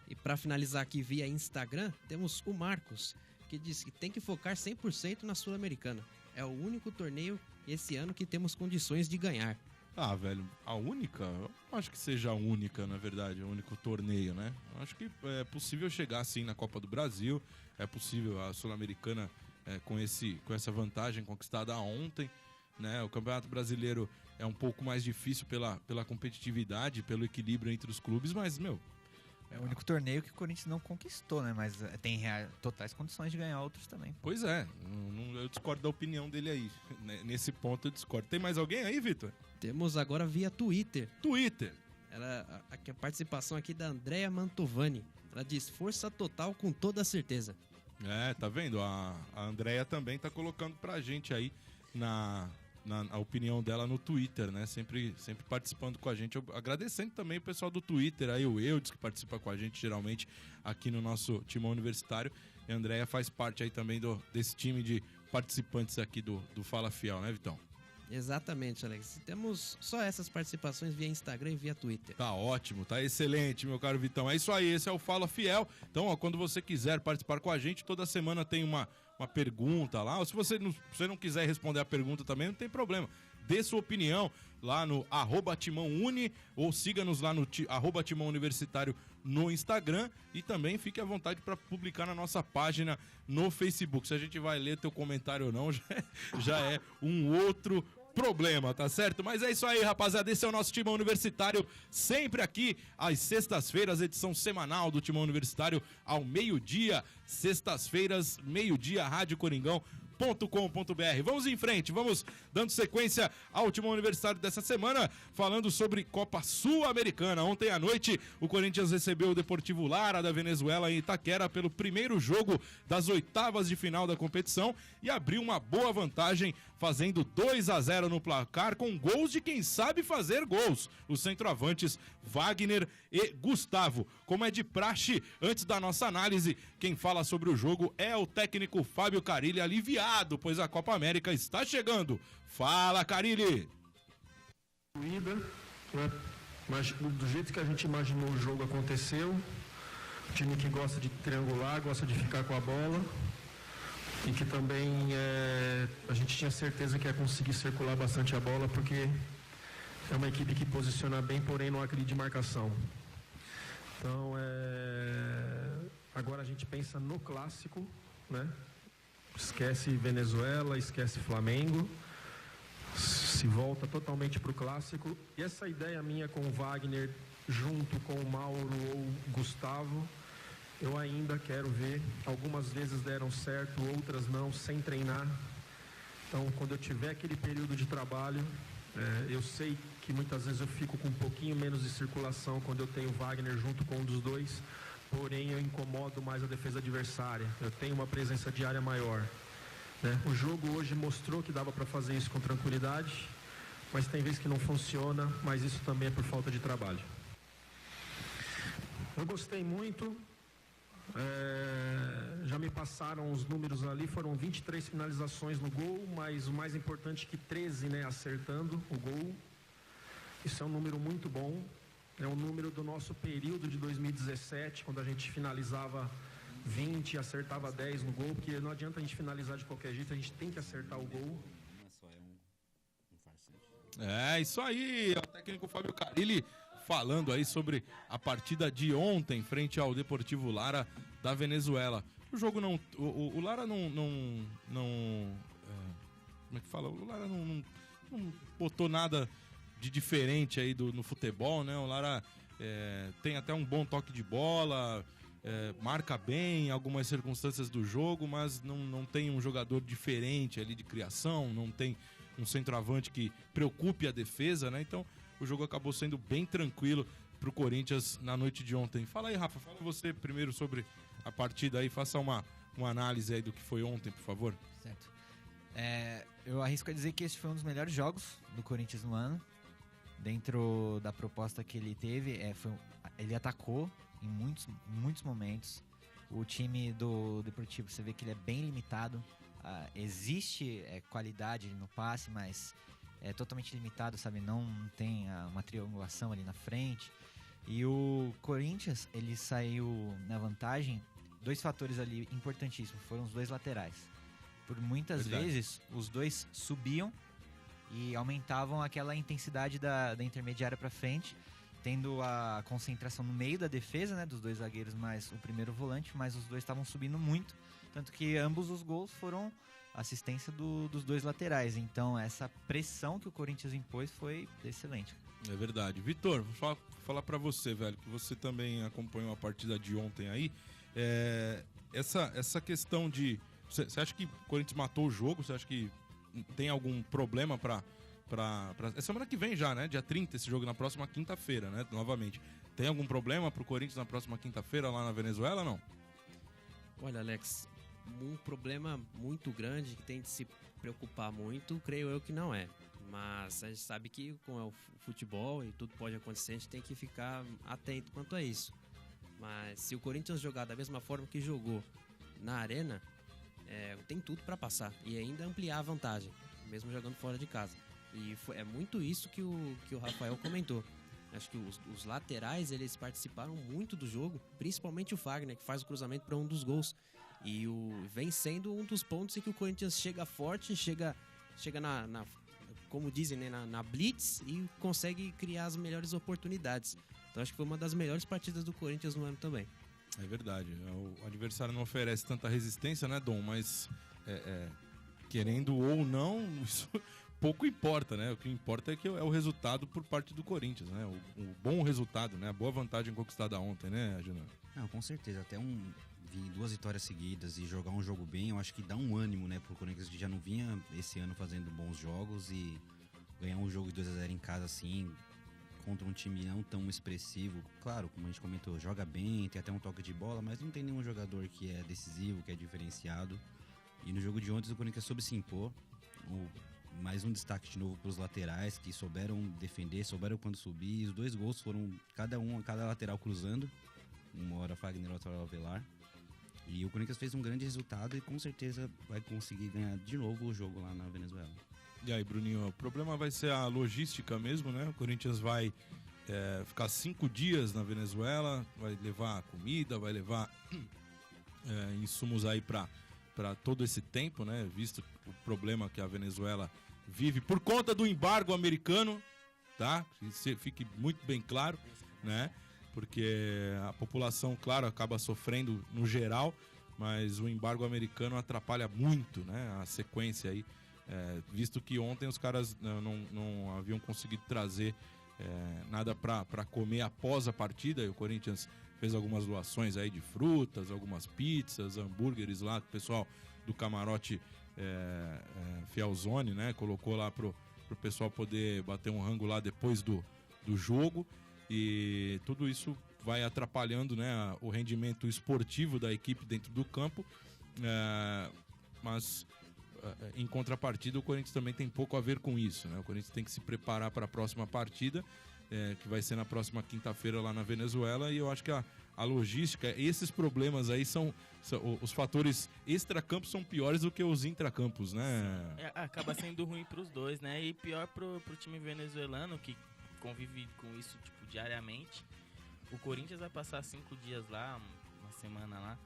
E para finalizar aqui via Instagram, temos o Marcos, que disse que tem que focar 100% na Sul-Americana. É o único torneio esse ano que temos condições de ganhar. Ah, velho, a única? Eu não acho que seja a única, na verdade, o único torneio, né? Eu acho que é possível chegar assim na Copa do Brasil, é possível a Sul-Americana com essa vantagem conquistada ontem, né? O Campeonato Brasileiro é um pouco mais difícil pela competitividade, pelo equilíbrio entre os clubes, mas, meu... É o único torneio que o Corinthians não conquistou, né? Mas tem totais condições de ganhar outros também. Pois é, eu discordo da opinião dele aí. Nesse ponto eu discordo. Tem mais alguém aí, Vitor? Temos agora via Twitter. Twitter. A participação aqui da Andrea Mantovani. Ela diz: força total com toda certeza. Tá vendo? A Andrea também tá colocando pra gente aí na opinião dela no Twitter, né? Sempre participando com a gente. Agradecendo também o pessoal do Twitter, aí o Eudes, que participa com a gente geralmente aqui no nosso Timão Universitário. E a Andrea faz parte aí também desse time de participantes aqui do Fala Fiel, né, Vitão? Exatamente, Alex. Temos só essas participações via Instagram e via Twitter. Tá ótimo, tá excelente, meu caro Vitão. É isso aí, esse é o Fala Fiel. Então, ó, quando você quiser participar com a gente, toda semana tem uma pergunta lá. Ou se você não quiser responder a pergunta também, não tem problema. Dê sua opinião lá no @TimãoUni ou siga-nos lá no @Timão Universitário no Instagram e também fique à vontade para publicar na nossa página no Facebook. Se a gente vai ler teu comentário ou não, já é um outro problema, tá certo? Mas é isso aí, rapaziada, esse é o nosso Timão Universitário, sempre aqui às sextas-feiras, edição semanal do Timão Universitário ao meio-dia, sextas-feiras, meio-dia, Rádio Coringão. .com.br. Vamos em frente, vamos dando sequência ao Timão Universitário dessa semana, falando sobre Copa Sul-Americana. Ontem à noite, o Corinthians recebeu o Deportivo Lara da Venezuela em Itaquera pelo primeiro jogo das oitavas de final da competição e abriu uma boa vantagem, fazendo 2-0 no placar, com gols de quem sabe fazer gols, os centroavantes Wagner e Gustavo. Como é de praxe, antes da nossa análise, quem fala sobre o jogo é o técnico Fábio Carilli, aliviado, pois a Copa América está chegando. Fala, Carilli! Né? Mas do jeito que a gente imaginou o jogo aconteceu, um time que gosta de triangular, gosta de ficar com a bola e que também a gente tinha certeza que ia conseguir circular bastante a bola, porque é uma equipe que posiciona bem, porém não agride marcação. Então, agora a gente pensa no clássico, né? Esquece Venezuela, esquece Flamengo, se volta totalmente para o clássico. E essa ideia minha com o Wagner, junto com o Mauro ou o Gustavo, eu ainda quero ver. Algumas vezes deram certo, outras não, sem treinar. Então, quando eu tiver aquele período de trabalho, eu sei que muitas vezes eu fico com um pouquinho menos de circulação quando eu tenho o Wagner junto com um dos dois, porém eu incomodo mais a defesa adversária, eu tenho uma presença de área maior, né? O jogo hoje mostrou que dava para fazer isso com tranquilidade, mas tem vezes que não funciona, mas isso também é por falta de trabalho. Eu gostei muito. Já me passaram os números ali, foram 23 finalizações no gol, mas o mais importante que 13, né, acertando o gol. Isso é um número muito bom, é um número do nosso período de 2017, quando a gente finalizava 20 e acertava 10 no gol, porque não adianta a gente finalizar de qualquer jeito, a gente tem que acertar o gol. Isso aí, é o técnico Fábio Carilli falando aí sobre a partida de ontem frente ao Deportivo Lara da Venezuela. O jogo não... O Lara não como é que fala? O Lara não botou nada de diferente aí no futebol, né? O Lara tem até um bom toque de bola, marca bem em algumas circunstâncias do jogo, mas não tem um jogador diferente ali de criação, não tem um centroavante que preocupe a defesa, né? Então o jogo acabou sendo bem tranquilo pro Corinthians na noite de ontem. Fala aí, Rafa, fala você primeiro sobre a partida aí, faça uma análise aí do que foi ontem, por favor. Certo. Eu arrisco a dizer que esse foi um dos melhores jogos do Corinthians no ano. Dentro da proposta que ele teve, ele atacou em muitos momentos. O time do Deportivo, você vê que ele é bem limitado. Existe qualidade no passe, mas é totalmente limitado, sabe? Não tem uma triangulação ali na frente. E o Corinthians, ele saiu na vantagem. 2 fatores ali importantíssimos, foram os 2 laterais. Por muitas vezes, os dois subiam e aumentavam aquela intensidade da intermediária para frente, tendo a concentração no meio da defesa, né, dos dois zagueiros mais o primeiro volante, mas os dois estavam subindo muito, tanto que ambos os gols foram assistência dos dois laterais. Então essa pressão que o Corinthians impôs foi excelente. É verdade. Vitor, vou falar pra você, velho, que você também acompanhou a partida de ontem aí. Essa questão de... Você acha que o Corinthians matou o jogo? Você acha que tem algum problema pra... É semana que vem já, né? Dia 30, esse jogo na próxima quinta-feira, né? Novamente. Tem algum problema pro Corinthians na próxima quinta-feira lá na Venezuela, não? Olha, Alex, um problema muito grande que tem de se preocupar muito, creio eu que não é. Mas a gente sabe que com o futebol e tudo pode acontecer, a gente tem que ficar atento quanto a isso. Mas se o Corinthians jogar da mesma forma que jogou na Arena, tem tudo para passar e ainda ampliar a vantagem, mesmo jogando fora de casa. E é muito isso que o Rafael comentou. Acho que os laterais, eles participaram muito do jogo, principalmente o Fagner, que faz o cruzamento para um dos gols. E vem sendo um dos pontos em que o Corinthians chega forte, chega como dizem, né, na blitz, e consegue criar as melhores oportunidades. Então acho que foi uma das melhores partidas do Corinthians no ano também. É verdade. O adversário não oferece tanta resistência, né, Dom? Mas querendo ou não, isso pouco importa, né? O que importa é que é o resultado por parte do Corinthians, né? O bom resultado, né? A boa vantagem conquistada ontem, né, Júnior? Não, com certeza. Até vir 2 vitórias seguidas e jogar um jogo bem, eu acho que dá um ânimo, né, pro Corinthians, que já não vinha esse ano fazendo bons jogos, e ganhar um jogo de 2-0 em casa assim, contra um time não tão expressivo. Claro, como a gente comentou, joga bem, tem até um toque de bola, mas não tem nenhum jogador que é decisivo, que é diferenciado. E no jogo de ontem o Corinthians soube se impor. Mais um destaque de novo para os laterais, que souberam defender, souberam quando subir. Os 2 gols foram cada lateral cruzando. Uma hora Fagner, outra hora Avelar. E o Corinthians fez um grande resultado e com certeza vai conseguir ganhar de novo o jogo lá na Venezuela. E aí, Bruninho, o problema vai ser a logística mesmo, né? O Corinthians vai ficar 5 dias na Venezuela, vai levar comida, vai levar insumos aí para todo esse tempo, né? Visto o problema que a Venezuela vive por conta do embargo americano, tá? Que fique muito bem claro, né? Porque a população, claro, acaba sofrendo no geral, mas o embargo americano atrapalha muito, né, a sequência aí, visto que ontem os caras não haviam conseguido trazer nada para comer após a partida, e o Corinthians fez algumas doações aí de frutas, algumas pizzas, hambúrgueres lá, que o pessoal do camarote Fielzone, né, colocou lá pro pessoal poder bater um rango lá depois do jogo. E tudo isso vai atrapalhando, né, o rendimento esportivo da equipe dentro do campo. Mas, em contrapartida, o Corinthians também tem pouco a ver com isso, né? O Corinthians tem que se preparar para a próxima partida, que vai ser na próxima quinta-feira lá na Venezuela. E eu acho que a logística, esses problemas aí são os fatores extracampos são piores do que os intracampos, né? Acaba sendo ruim para os dois, né? E pior pro time venezuelano, que convive com isso diariamente. O Corinthians vai passar 5 dias lá, uma semana lá,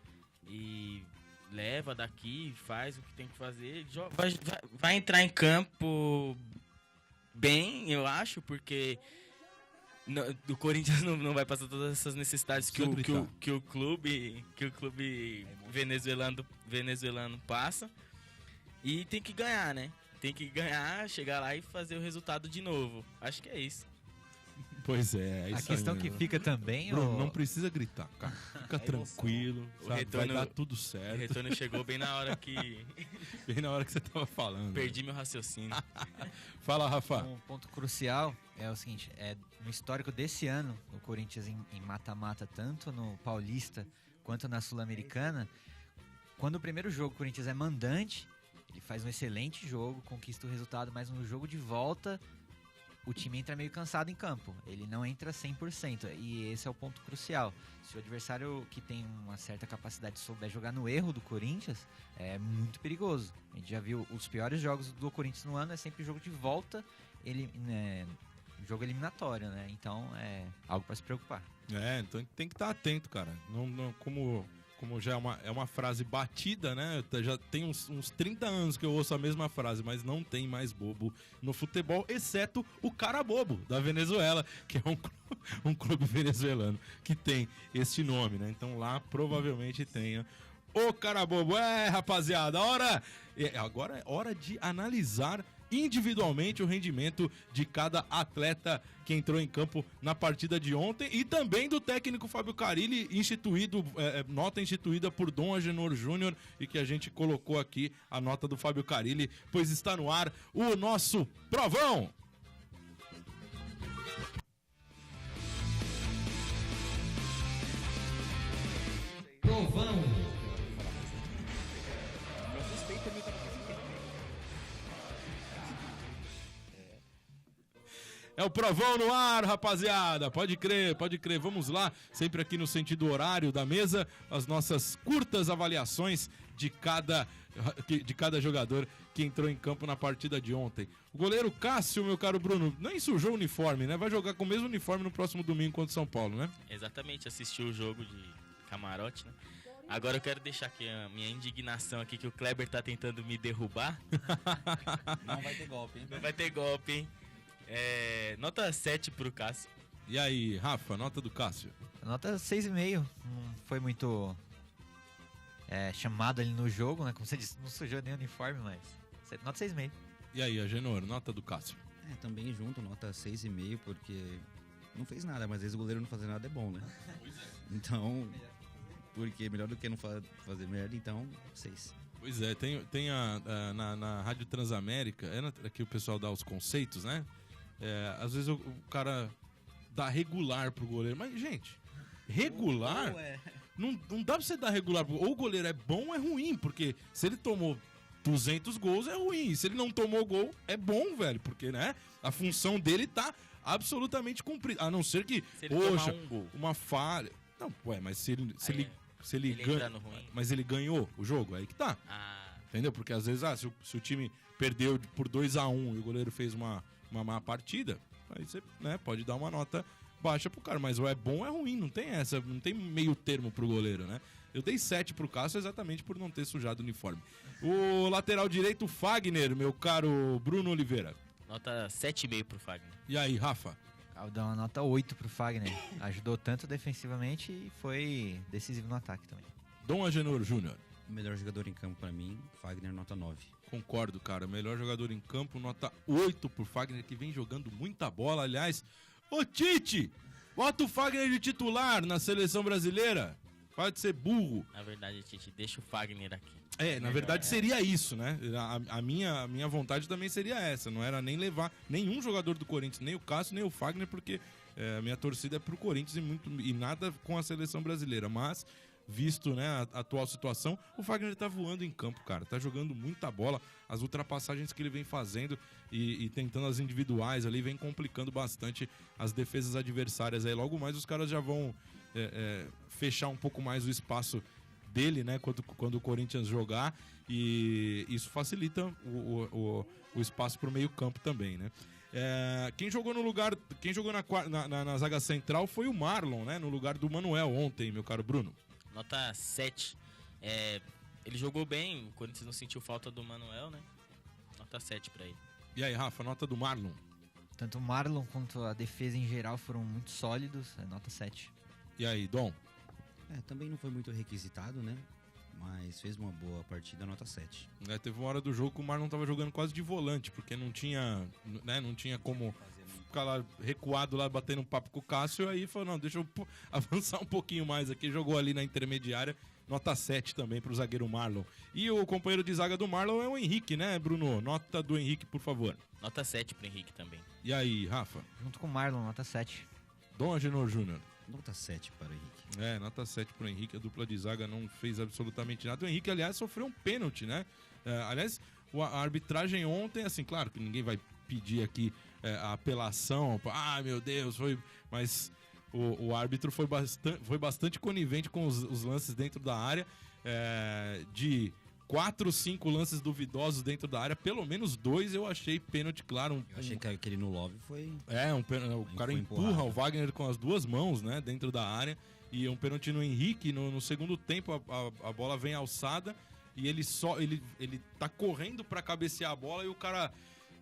e leva daqui, faz o que tem que fazer, vai entrar em campo bem, eu acho, porque o Corinthians não vai passar todas essas necessidades que o clube venezuelano passa, e tem que ganhar, né? Tem que ganhar, chegar lá e fazer o resultado de novo. Acho que é isso. Pois é, a questão que fica também... Bruno, não precisa gritar, cara. Fica tranquilo, vai dar tudo certo. O retorno chegou bem na hora que... bem na hora que você tava falando. Perdi meu raciocínio. Fala, Rafa. Um ponto crucial é o seguinte, no histórico desse ano, o Corinthians em mata-mata, tanto no Paulista quanto na Sul-Americana, quando o primeiro jogo o Corinthians é mandante, ele faz um excelente jogo, conquista o resultado, mas no jogo de volta... o time entra meio cansado em campo, ele não entra 100%, e esse é o ponto crucial. Se o adversário que tem uma certa capacidade souber jogar no erro do Corinthians, é muito perigoso. A gente já viu os piores jogos do Corinthians no ano, é sempre jogo de volta, jogo eliminatório, né? Então é algo para se preocupar. Então tem que estar atento, cara. Como como já é uma frase batida, né? Já tem uns 30 anos que eu ouço a mesma frase, mas não tem mais bobo no futebol, exceto o Cara Bobo, da Venezuela, que é um clube venezuelano que tem este nome, né? Então lá provavelmente tenha o Cara Bobo. Rapaziada, agora é hora de analisar individualmente o rendimento de cada atleta que entrou em campo na partida de ontem e também do técnico Fábio Carille, nota instituída por Dom Agenor Júnior, e que a gente colocou aqui a nota do Fábio Carille, pois está no ar o nosso Provão. Provão. É o Provão no ar, rapaziada. Pode crer. Vamos lá, sempre aqui no sentido horário da mesa, as nossas curtas avaliações de cada jogador que entrou em campo na partida de ontem. O goleiro Cássio, meu caro Bruno, nem sujou o uniforme, né? Vai jogar com o mesmo uniforme no próximo domingo contra o São Paulo, né? Exatamente, assistiu o jogo de camarote, né? Agora eu quero deixar aqui a minha indignação aqui, que o Kleber tá tentando me derrubar. Não vai ter golpe, hein? Não vai ter golpe, hein? Nota 7 pro Cássio. E aí, Rafa, nota do Cássio? Nota 6,5. Não foi muito chamado ali no jogo, né? Como você disse, não sujou nem o uniforme, mas nota 6,5. E aí, Agenor, nota do Cássio? Também junto, nota 6,5, porque não fez nada, mas às vezes o goleiro não fazer nada é bom, né? Então, porque melhor do que não fazer merda, então 6. Pois é, tem na Rádio Transamérica, aqui o pessoal dá os conceitos, né? Às vezes o cara dá regular pro goleiro, mas, gente, regular? Não dá pra você dar regular, ou o goleiro é bom ou é ruim, porque se ele tomou 200 gols é ruim, e se ele não tomou gol é bom, velho, porque, né, a função dele tá absolutamente cumprida, a não ser que, poxa, uma falha... Não, mas se ele ganha, mas ele ganhou o jogo, aí que tá. Entendeu? Porque às vezes, se o time perdeu por 2-1 e o goleiro fez uma má partida, aí você, né, pode dar uma nota baixa pro cara, mas ou é bom ou é ruim, não tem meio termo pro goleiro, né? Eu dei 7 pro Cássio exatamente por não ter sujado o uniforme. O lateral direito, Fagner, meu caro Bruno Oliveira. Nota 7,5 pro Fagner. E aí, Rafa? Eu dou uma nota 8 pro Fagner. Ajudou tanto defensivamente e foi decisivo no ataque também. Dom Agenor Júnior. O melhor jogador em campo pra mim, Fagner, nota 9. Concordo, cara. Melhor jogador em campo, nota 8 pro Fagner, que vem jogando muita bola. Aliás, ô Tite, bota o Fagner de titular na seleção brasileira. Pode ser burro. Na verdade, Tite, deixa o Fagner aqui. Na verdade seria isso, né? A minha vontade também seria essa. Não era nem levar nenhum jogador do Corinthians, nem o Cássio, nem o Fagner, porque a minha torcida é pro Corinthians e nada com a seleção brasileira. Mas, visto, né, a atual situação, o Fagner tá voando em campo, cara. Tá jogando muita bola. As ultrapassagens que ele vem fazendo e tentando as individuais ali, vem complicando bastante as defesas adversárias. Aí logo mais os caras já vão fechar um pouco mais o espaço dele, né, quando o Corinthians jogar, e isso facilita o espaço pro meio campo também, né. Quem jogou na zaga central foi o Marlon, né, no lugar do Manuel ontem, meu caro Bruno. Nota 7. Ele jogou bem, o Corinthians não sentiu falta do Manuel, né, nota 7 pra ele. E aí, Rafa, nota do Marlon? Tanto o Marlon quanto a defesa em geral foram muito sólidos, nota 7. E aí, Dom? Também não foi muito requisitado, né? Mas fez uma boa partida, nota 7. Teve uma hora do jogo que o Marlon tava jogando quase de volante, porque não tinha como ficar lá recuado lá, batendo um papo com o Cássio, aí falou, não, deixa eu avançar um pouquinho mais aqui, jogou ali na intermediária, nota 7 também pro zagueiro Marlon. E o companheiro de zaga do Marlon é o Henrique, né, Bruno? Nota do Henrique, por favor. Nota 7 pro Henrique também. E aí, Rafa? Junto com o Marlon, nota 7. Dom Agenor Júnior. Nota 7 para o Henrique. Nota 7 para o Henrique. A dupla de zaga não fez absolutamente nada. O Henrique, aliás, sofreu um pênalti, né? Aliás, a arbitragem ontem, assim, claro que ninguém vai pedir aqui a apelação. Meu Deus, foi... Mas o árbitro foi bastante conivente com os lances dentro da área, de 4, 5 lances duvidosos dentro da área, pelo menos 2 eu achei pênalti claro. Eu achei que aquele no Love foi... O cara empurra o Wagner com as duas mãos, né, dentro da área, e um pênalti no Henrique. No segundo tempo a bola vem alçada e ele tá correndo pra cabecear a bola e o cara...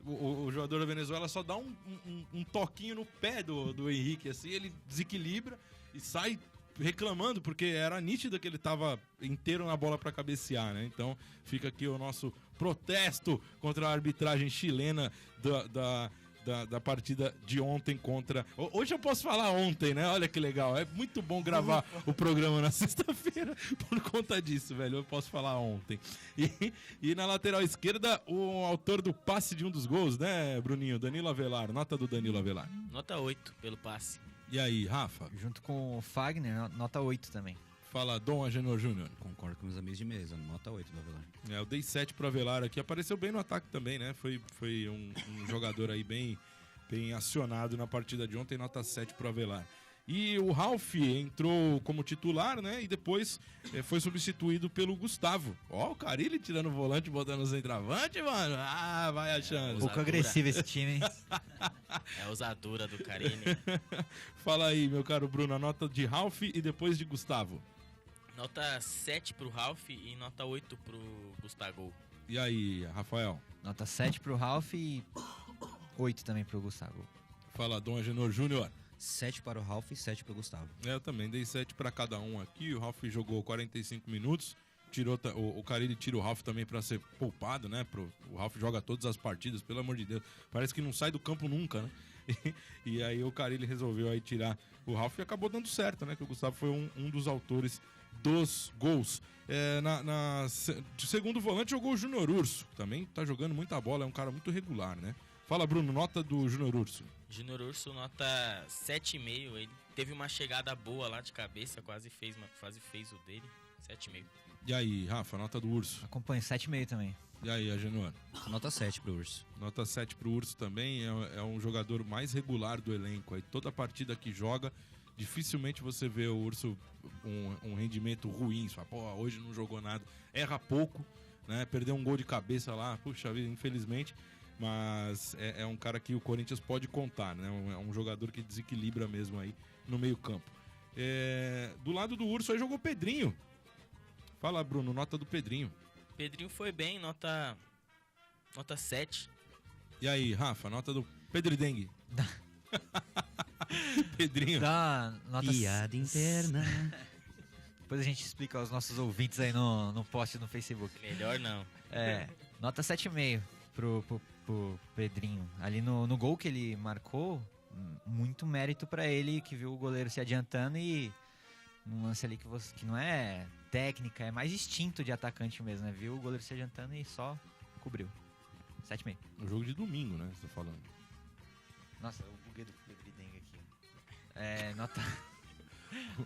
O jogador da Venezuela só dá um toquinho no pé do Henrique, assim, ele desequilibra e sai reclamando, porque era nítido que ele tava inteiro na bola para cabecear, né? Então fica aqui o nosso protesto contra a arbitragem chilena da partida de ontem contra... Hoje eu posso falar ontem, né? Olha que legal, é muito bom gravar o programa na sexta-feira por conta disso, velho. Eu posso falar ontem. E na lateral esquerda, o autor do passe de um dos gols, né, Bruninho? Danilo Avelar, nota do Danilo Avelar. Nota 8 pelo passe. E aí, Rafa? Junto com o Fagner, nota 8 também. Fala, Dom Agenor Júnior. Concordo com meus amigos de mesa, nota 8 do Avelar. Eu dei 7 pro Avelar aqui, apareceu bem no ataque também, né? Foi um jogador aí bem acionado na partida de ontem, nota 7 pro Avelar. E o Ralf entrou como titular, né? E depois foi substituído pelo Gustavo. Ó, o Carille tirando o volante, botando o centroavante, mano. Ah, vai achando. Um pouco agressivo esse time, hein? É a ousadura do Carille. Fala aí, meu caro Bruno, a nota de Ralf e depois de Gustavo. Nota 7 pro Ralf e nota 8 pro Gustavo. E aí, Rafael? Nota 7 pro Ralf e 8 também pro Gustavo. Fala, Dom Agenor Júnior. 7 para o Ralf e 7 para o Gustavo. Eu também dei 7 para cada um aqui. O Ralf jogou 45 minutos. O Carille tira o Ralf também para ser poupado, né? O Ralf joga todas as partidas, pelo amor de Deus. Parece que não sai do campo nunca, né? E aí o Carille resolveu aí tirar o Ralf e acabou dando certo, né? Que o Gustavo foi um dos autores dos gols. De segundo volante jogou o Júnior Urso. Também tá jogando muita bola, é um cara muito regular, né? Fala, Bruno, nota do Júnior Urso. Júnior Urso, nota 7,5. Ele teve uma chegada boa lá de cabeça, quase fez o dele. 7,5. E aí, Rafa, nota do Urso? Acompanho, 7,5 também. E aí, Agenor? Nota 7 pro Urso. Nota 7 pro Urso também, é um jogador mais regular do elenco. Aí, toda partida que joga, dificilmente você vê o Urso um rendimento ruim. Você fala, pô, hoje não jogou nada. Erra pouco, né? Perdeu um gol de cabeça lá, puxa vida, infelizmente. Mas é um cara que o Corinthians pode contar, né? É um jogador que desequilibra mesmo aí no meio campo. Do lado do Urso aí jogou Pedrinho. Fala, Bruno, nota do Pedrinho. Pedrinho foi bem, nota 7. E aí, Rafa, nota do Pedridengue. Pedrinho. Dá nota... Piada interna. Depois a gente explica aos nossos ouvintes aí no post no Facebook. Melhor não. Nota 7,5 pro Pedrinho. Ali no gol que ele marcou, muito mérito pra ele, que viu o goleiro se adiantando e num lance ali que não é técnica, é mais instinto de atacante mesmo, né? Viu o goleiro se adiantando e só cobriu. 7,5. Um jogo de domingo, né? Você tá falando. Nossa, eu buguei do Pedrinho aqui.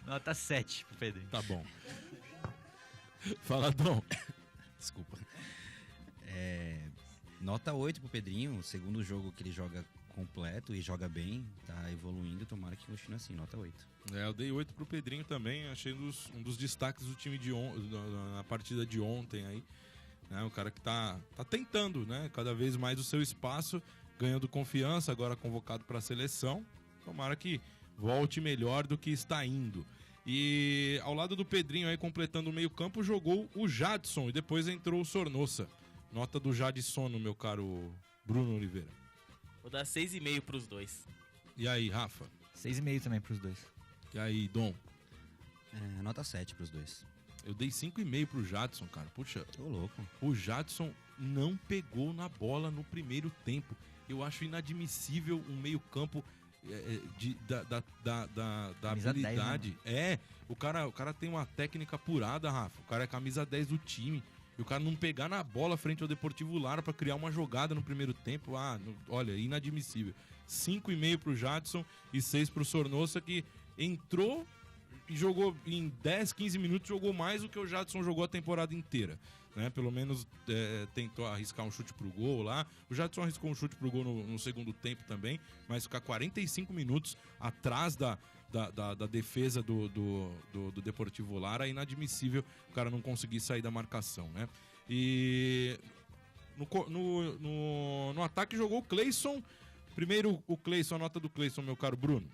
Nota 7 pro Pedrinho. Tá bom. Fala, Dom. Desculpa. Nota 8 pro Pedrinho, segundo jogo que ele joga completo e joga bem, tá evoluindo, tomara que continue assim, nota 8. Eu dei 8 pro Pedrinho também, achei um dos destaques do time na partida de ontem aí, né? O cara que tá tentando, né? Cada vez mais o seu espaço, ganhando confiança, agora convocado para a seleção, tomara que volte melhor do que está indo. E ao lado do Pedrinho aí, completando o meio campo, jogou o Jadson e depois entrou o Sornosa. Nota do Jadson, meu caro Bruno Oliveira. Vou dar 6,5 pros dois. E aí, Rafa? 6,5 também pros dois. E aí, Dom? Nota 7 pros dois. Eu dei 5,5 pro Jadson, cara. Puxa, tô louco. O Jadson não pegou na bola no primeiro tempo. Eu acho inadmissível um meio campo da habilidade. 10, né? O cara tem uma técnica apurada, Rafa. O cara é camisa 10 do time. E o cara não pegar na bola frente ao Deportivo Lara pra criar uma jogada no primeiro tempo, olha, inadmissível. 5,5 pro Jadson e 6 pro Sornosa, que entrou e jogou em 10, 15 minutos, jogou mais do que o Jadson jogou a temporada inteira, né? Pelo menos tentou arriscar um chute pro gol lá. O Jadson arriscou um chute pro gol no segundo tempo também, mas ficar 45 minutos atrás da defesa do Deportivo Lara é inadmissível o cara não conseguir sair da marcação, né? E no ataque jogou o Cleison. Primeiro o Cleison, a nota do Cleison, meu caro Bruno.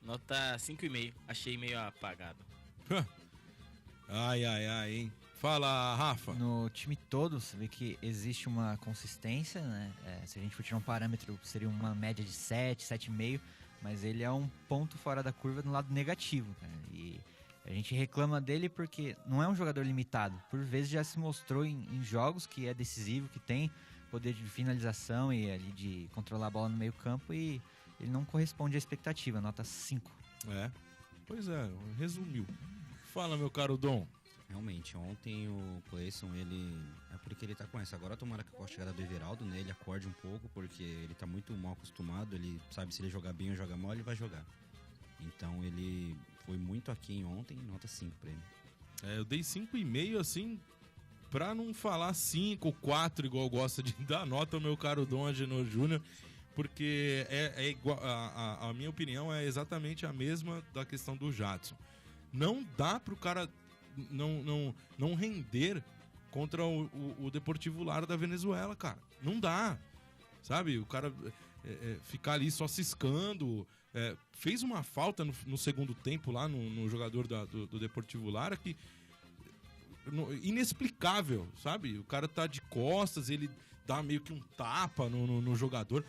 Nota 5,5. Achei meio apagado. Ai, hein? Fala, Rafa. No time todo, você vê que existe uma consistência, né? Se a gente for tirar um parâmetro, seria uma média de 7, 7,5, mas ele é um ponto fora da curva no lado negativo, cara. E a gente reclama dele porque não é um jogador limitado. Por vezes já se mostrou em jogos que é decisivo, que tem poder de finalização e ali de controlar a bola no meio campo, e ele não corresponde à expectativa, nota 5. Pois é, resumiu. Fala, meu caro Dom. Realmente, ontem o Cleison, ele... É porque ele tá com essa. Agora tomara que com a chegada do Everaldo, né, ele acorde um pouco, porque ele tá muito mal acostumado, ele sabe se ele jogar bem ou jogar mal, ele vai jogar. Então ele foi muito aquém ontem, nota 5 pra ele. Eu dei 5,5, assim, pra não falar 5, 4, igual gosta de dar nota ao meu caro Dom Agenor Júnior, porque é igual, a minha opinião é exatamente a mesma da questão do Jadson. Não dá pro cara não render contra o Deportivo Lara da Venezuela, cara. Não dá, sabe? O cara ficar ali só ciscando. Fez uma falta no segundo tempo lá no jogador do Deportivo Lara que... inexplicável, sabe? O cara tá de costas, ele dá meio que um tapa no jogador.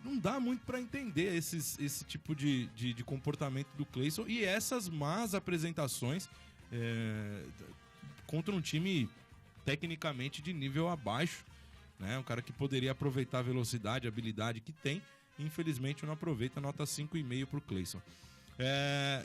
Não dá muito pra entender esse tipo de comportamento do Cleison e essas más apresentações contra um time tecnicamente de nível abaixo, né? Um cara que poderia aproveitar a velocidade, a habilidade que tem, infelizmente não aproveita, nota 5,5 pro Cleison.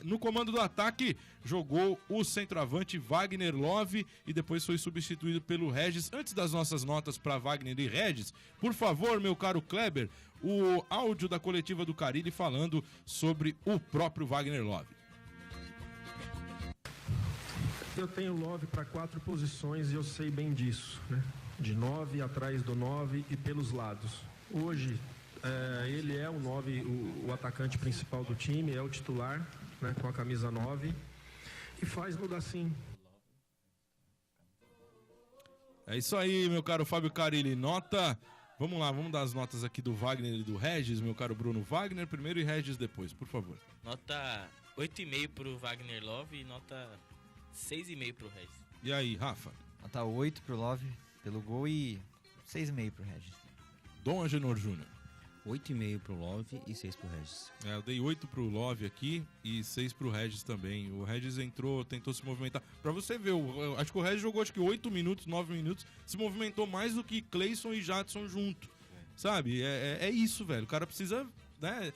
No comando do ataque jogou o centroavante Wagner Love e depois foi substituído pelo Regis. Antes das nossas notas para Wagner e Regis, por favor, meu caro Kleber, o áudio da coletiva do Carille falando sobre o próprio Wagner Love. Eu tenho Love para 4 posições e eu sei bem disso, né? De 9, atrás do 9 e pelos lados. Hoje ele é o 9, o atacante principal do time, é o titular, né, com a camisa 9 e faz no Dacim. É isso aí, meu caro Fábio Carille. Nota... Vamos lá, vamos dar as notas aqui do Wagner e do Regis, meu caro Bruno. Wagner primeiro e Regis depois, por favor. Nota 8,5 pro Wagner Love e nota 6,5 pro Regis. E aí, Rafa? Nota 8 pro Love pelo gol e 6,5 pro Regis. Dom Agenor Júnior. 8,5 pro Love e 6 pro Regis. Eu dei 8 pro Love aqui e 6 pro Regis também. O Regis entrou, tentou se movimentar. Pra você ver, eu acho que o Regis jogou 8 minutos, 9 minutos, se movimentou mais do que Cleison e Jadson junto. Sabe? É isso, velho. O cara precisa, né,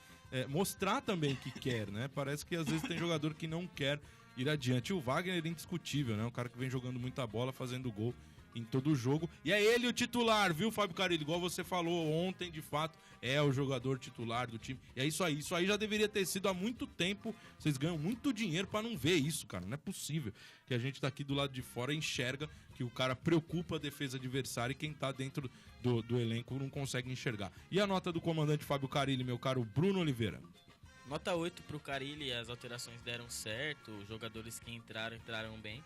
mostrar também que quer, né? Parece que às vezes tem jogador que não quer ir adiante. O Wagner é indiscutível, né? Um cara que vem jogando muita bola, fazendo gol em todo o jogo. E é ele o titular, viu, Fábio Carille? Igual você falou ontem, de fato, é o jogador titular do time. E é isso aí. Isso aí já deveria ter sido há muito tempo. Vocês ganham muito dinheiro pra não ver isso, cara. Não é possível que a gente daqui do lado de fora enxerga que o cara preocupa a defesa adversária e quem tá dentro do elenco não consegue enxergar. E a nota do comandante Fábio Carille, meu caro Bruno Oliveira? Nota 8 pro Carille, as alterações deram certo, os jogadores que entraram bem.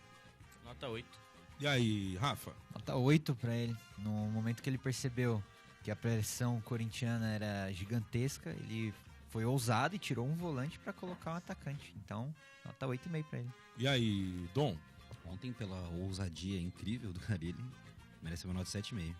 Nota 8. E aí, Rafa? Nota 8 pra ele. No momento que ele percebeu que a pressão corintiana era gigantesca, ele foi ousado e tirou um volante pra colocar um atacante. Então, nota 8,5 pra ele. E aí, Dom? Ontem, pela ousadia incrível do Carille, merece uma nota 7,5.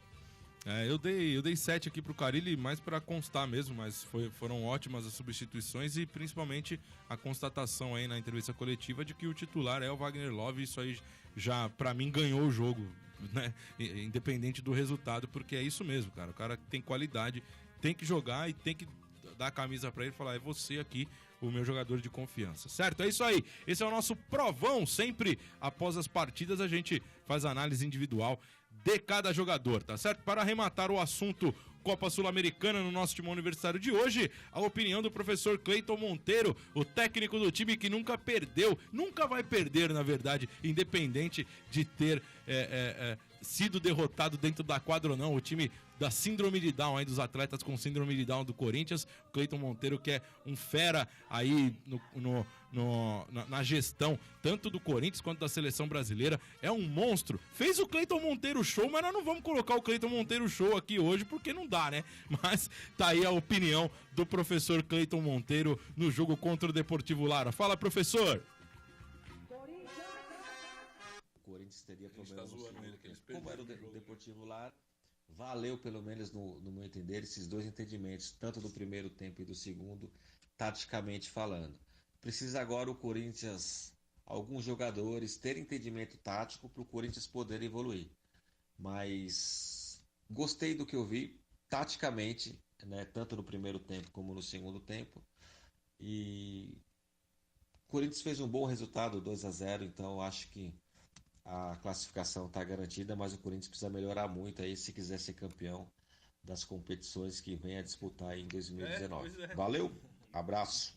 Eu dei 7 aqui pro Carille, mais pra constar mesmo, mas foram ótimas as substituições e principalmente a constatação aí na entrevista coletiva de que o titular é o Wagner Love. Isso aí já, pra mim, ganhou o jogo, né? Independente do resultado, porque é isso mesmo, cara. O cara tem qualidade, tem que jogar e tem que dar a camisa pra ele e falar: é você aqui, o meu jogador de confiança, certo? É isso aí, esse é o nosso provão. Sempre após as partidas a gente faz análise individual de cada jogador, tá certo? Para arrematar o assunto Copa Sul-Americana no nosso time universitário de hoje, a opinião do professor Cleiton Monteiro, o técnico do time que nunca perdeu, nunca vai perder, na verdade, independente de ter sido derrotado dentro da quadra ou não. O time da síndrome de Down, aí, dos atletas com síndrome de Down do Corinthians. O Cleiton Monteiro, que é um fera aí na gestão, tanto do Corinthians quanto da seleção brasileira. É um monstro. Fez o Cleiton Monteiro Show, mas nós não vamos colocar o Cleiton Monteiro Show aqui hoje, porque não dá, né? Mas tá aí a opinião do professor Cleiton Monteiro no jogo contra o Deportivo Lara. Fala, professor! O Corinthians teria problema no segundo tempo. Como era o Deportivo Lara, valeu, pelo menos no meu entender, esses dois entendimentos, tanto do primeiro tempo e do segundo, taticamente falando. Precisa agora o Corinthians, alguns jogadores, ter entendimento tático para o Corinthians poder evoluir. Mas gostei do que eu vi, taticamente, né, tanto no primeiro tempo como no segundo tempo. E o Corinthians fez um bom resultado, 2-0, então acho que a classificação está garantida, mas o Corinthians precisa melhorar muito aí se quiser ser campeão das competições que vem a disputar aí em 2019. Valeu, abraço.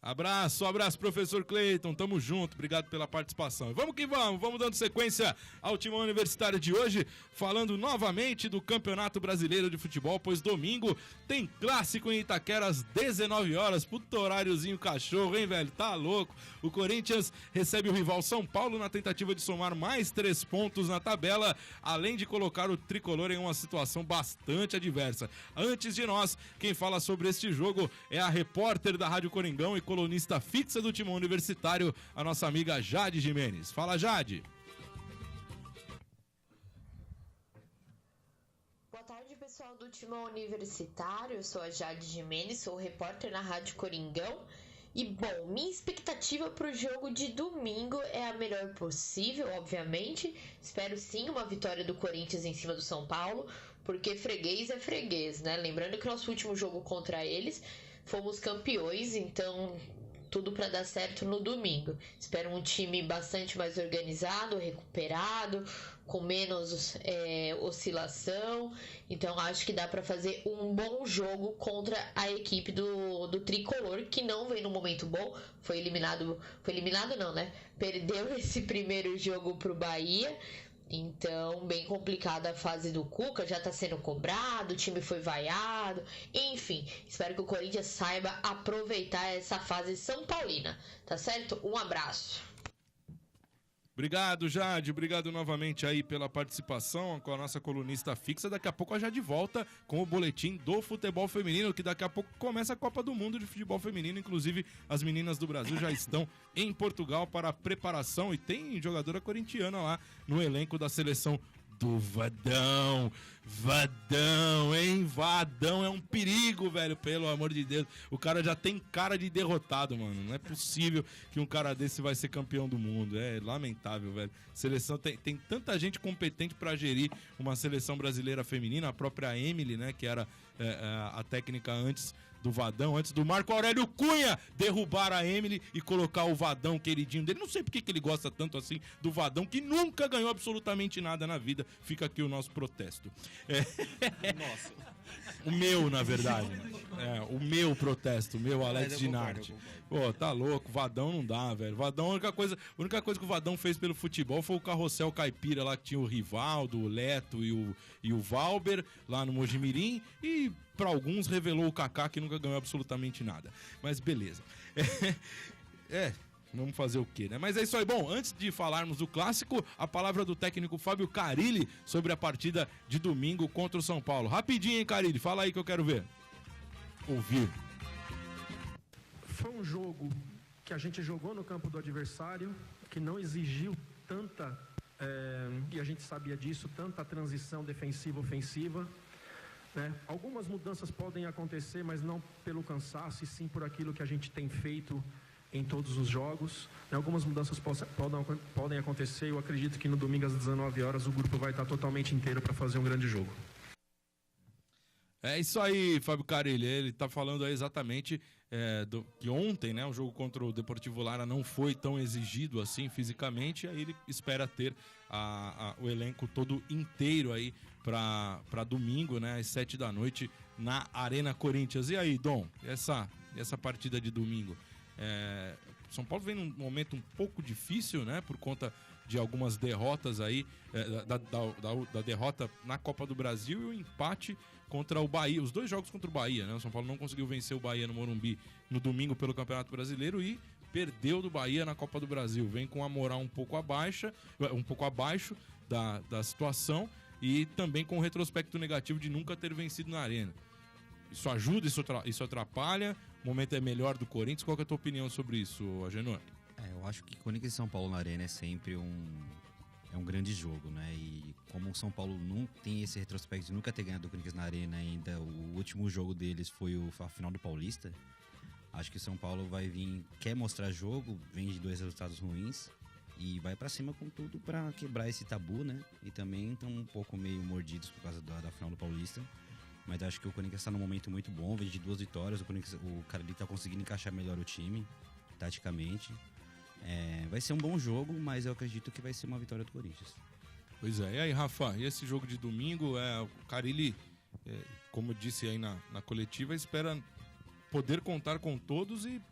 Abraço, professor Cleiton, tamo junto, obrigado pela participação. Vamos que vamos dando sequência ao Timão Universitário de hoje, falando novamente do Campeonato Brasileiro de Futebol, pois domingo tem clássico em Itaquera às 19 horas, puto horáriozinho cachorro, hein, velho, tá louco. O Corinthians recebe o rival São Paulo na tentativa de somar mais 3 pontos na tabela, além de colocar o tricolor em uma situação bastante adversa. Antes de nós, quem fala sobre este jogo é a repórter da Rádio Coringão e colunista fixa do Timão Universitário, a nossa amiga Jade Jimenez. Fala, Jade! Boa tarde, pessoal do Timão Universitário. Eu sou a Jade Jimenez, sou repórter na Rádio Coringão. E, bom, minha expectativa para o jogo de domingo é a melhor possível, obviamente. Espero sim uma vitória do Corinthians em cima do São Paulo, porque freguês é freguês, né? Lembrando que o nosso último jogo contra eles fomos campeões, então tudo para dar certo no domingo. Espero um time bastante mais organizado, recuperado, com menos oscilação. Então acho que dá para fazer um bom jogo contra a equipe do Tricolor, que não vem num momento bom. Foi eliminado não, né? Perdeu esse primeiro jogo pro Bahia. Então, bem complicada a fase do Cuca, já tá sendo cobrado, o time foi vaiado, enfim, espero que o Corinthians saiba aproveitar essa fase São Paulina, tá certo? Um abraço. Obrigado, Jade. Obrigado novamente aí pela participação com a nossa colunista fixa. Daqui a pouco a Jade volta com o boletim do futebol feminino, que daqui a pouco começa a Copa do Mundo de futebol feminino. Inclusive, as meninas do Brasil já estão em Portugal para a preparação e tem jogadora corintiana lá no elenco da seleção do Vadão. Vadão, hein? Vadão é um perigo, velho, pelo amor de Deus. O cara já tem cara de derrotado, mano. Não é possível que um cara desse vai ser campeão do mundo. É lamentável, velho. Seleção tem tanta gente competente pra gerir uma seleção brasileira feminina. A própria Emily, né, que era a técnica antes do Vadão, antes do Marco Aurélio Cunha derrubar a Emily e colocar o Vadão, queridinho dele. Não sei porque que ele gosta tanto assim do Vadão, que nunca ganhou absolutamente nada na vida. Fica aqui o nosso protesto. Nossa. O meu, na verdade. O meu protesto, o meu Alex Ginardi. Pô, tá louco, Vadão não dá, velho. Vadão, a única coisa que o Vadão fez pelo futebol foi o carrossel caipira lá, que tinha o Rivaldo, o Leto e o Valber lá no Mojimirim, e pra alguns revelou o Kaká, que nunca ganhou absolutamente nada. Mas beleza. Vamos fazer o quê, né? Mas é isso aí. Bom, antes de falarmos do clássico, a palavra do técnico Fábio Carille sobre a partida de domingo contra o São Paulo. Rapidinho, hein, Carille? Fala aí que eu quero ver. Ouvir. Foi um jogo que a gente jogou no campo do adversário, que não exigiu tanta, e a gente sabia disso, tanta transição defensiva-ofensiva. Né? Algumas mudanças podem acontecer, mas não pelo cansaço, e sim por aquilo que a gente tem feito em todos os jogos. Algumas mudanças podem acontecer. Eu acredito que no domingo às 19 horas o grupo vai estar totalmente inteiro para fazer um grande jogo. É isso aí, Fábio Carille. Ele tá falando aí exatamente que ontem, né, o jogo contra o Deportivo Lara não foi tão exigido assim fisicamente. Aí ele espera ter o elenco todo inteiro aí para domingo, né, às 7 da noite na Arena Corinthians. E aí, Dom, essa partida de domingo? São Paulo vem num momento um pouco difícil, né? Por conta de algumas derrotas aí, da derrota na Copa do Brasil e o empate contra o Bahia. Os 2 jogos contra o Bahia, né? O São Paulo não conseguiu vencer o Bahia no Morumbi no domingo pelo Campeonato Brasileiro e perdeu do Bahia na Copa do Brasil. Vem com a moral um pouco abaixo da situação e também com o retrospecto negativo de nunca ter vencido na Arena. Isso ajuda, isso atrapalha? O momento é melhor do Corinthians? Qual que é a tua opinião sobre isso, Agenor? Eu acho que Corinthians e São Paulo na Arena é sempre um grande jogo, né? E como o São Paulo não tem esse retrospecto de nunca ter ganhado o Corinthians na Arena ainda, o último jogo deles foi a final do Paulista. Acho que o São Paulo vai vir, quer mostrar jogo, vem de 2 resultados ruins e vai pra cima com tudo pra quebrar esse tabu, né? E também estão um pouco meio mordidos por causa da final do Paulista. Mas acho que o Corinthians está num momento muito bom, vem de 2 vitórias, o cara ali tá conseguindo encaixar melhor o time, taticamente. Vai ser um bom jogo, mas eu acredito que vai ser uma vitória do Corinthians. Pois é. E aí, Rafa, e esse jogo de domingo, o Carille, como eu disse aí na coletiva, espera poder contar com todos e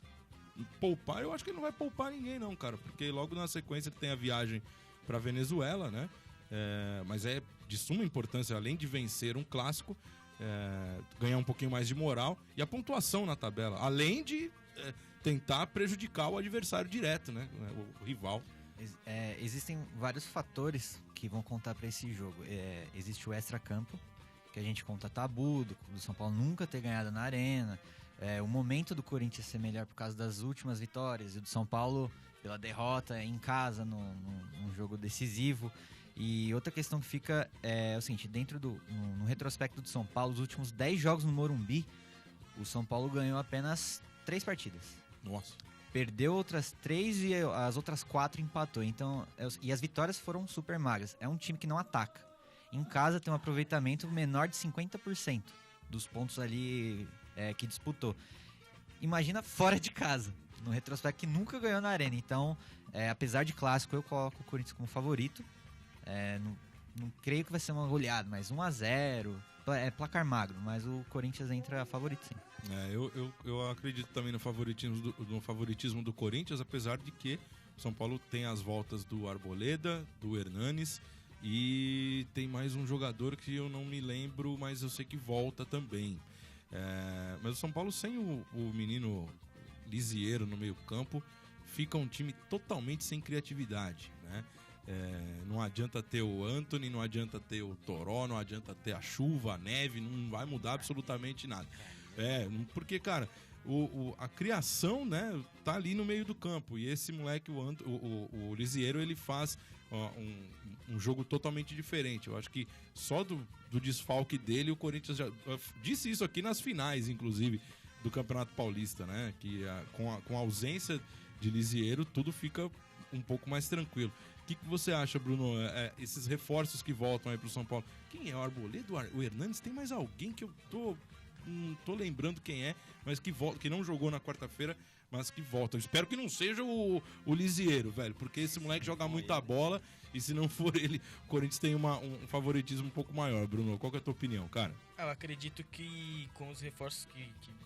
poupar. Eu acho que ele não vai poupar ninguém não, cara, porque logo na sequência ele tem a viagem pra Venezuela, né? Mas é de suma importância, além de vencer um clássico, ganhar um pouquinho mais de moral e a pontuação na tabela, além de tentar prejudicar o adversário direto, né? O rival. Existem vários fatores que vão contar para esse jogo. Existe o extra-campo, que a gente conta tabu, do São Paulo nunca ter ganhado na Arena, o momento do Corinthians ser melhor por causa das últimas vitórias, e do São Paulo pela derrota em casa, num jogo decisivo. E outra questão que fica é o seguinte, no retrospecto do São Paulo, os últimos 10 jogos no Morumbi, o São Paulo ganhou apenas 3 partidas. Nossa. Perdeu outras 3 e as outras 4 empatou. Então, e as vitórias foram super magras. É um time que não ataca. Em casa tem um aproveitamento menor de 50% dos pontos ali que disputou. Imagina fora de casa, no retrospecto que nunca ganhou na Arena. Então, apesar de clássico, eu coloco o Corinthians como favorito. Não creio que vai ser uma goleada, mas 1-0, placar magro, mas o Corinthians entra favorito sim. Eu acredito também no favoritismo do Corinthians, apesar de que o São Paulo tem as voltas do Arboleda, do Hernanes e tem mais um jogador que eu não me lembro, mas eu sei que volta também. Mas o São Paulo sem o menino Lisieiro no meio campo fica um time totalmente sem criatividade, né? Não adianta ter o Antony, não adianta ter o Toró, não adianta ter a chuva, a neve, não vai mudar absolutamente nada. Porque, cara, a criação, né, tá ali no meio do campo. E esse moleque, o Lisieiro, ele faz um jogo totalmente diferente. Eu acho que só do desfalque dele, o Corinthians já disse isso aqui nas finais, inclusive, do Campeonato Paulista, né? Que com a ausência de Lisieiro, tudo fica um pouco mais tranquilo. O que você acha, Bruno? Esses reforços que voltam aí pro São Paulo. Quem é o Arboleda? O Hernanes? Tem mais alguém que eu não tô lembrando quem é, mas que volta, que não jogou na quarta-feira, mas que volta. Eu espero que não seja o Lisieiro, velho, porque esse moleque joga muita bola e se não for ele, o Corinthians tem um favoritismo um pouco maior. Bruno, qual que é a tua opinião, cara? Eu acredito que com os reforços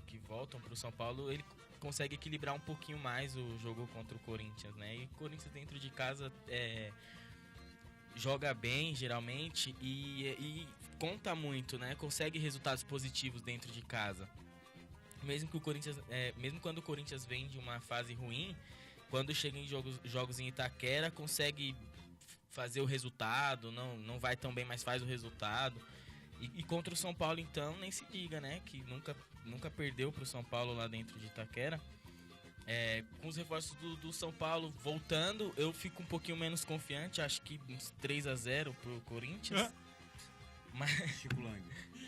que voltam pro São Paulo, ele consegue equilibrar um pouquinho mais o jogo contra o Corinthians, né? E o Corinthians dentro de casa joga bem, geralmente, e conta muito, né? Consegue resultados positivos dentro de casa. Mesmo que o Corinthians, mesmo quando o Corinthians vem de uma fase ruim, quando chega em jogos em Itaquera, consegue fazer o resultado, não vai tão bem, mas faz o resultado. E contra o São Paulo, então, nem se diga, né? Que nunca perdeu pro São Paulo lá dentro de Itaquera. Com os reforços do São Paulo voltando, eu fico um pouquinho menos confiante. Acho que uns 3-0 pro Corinthians.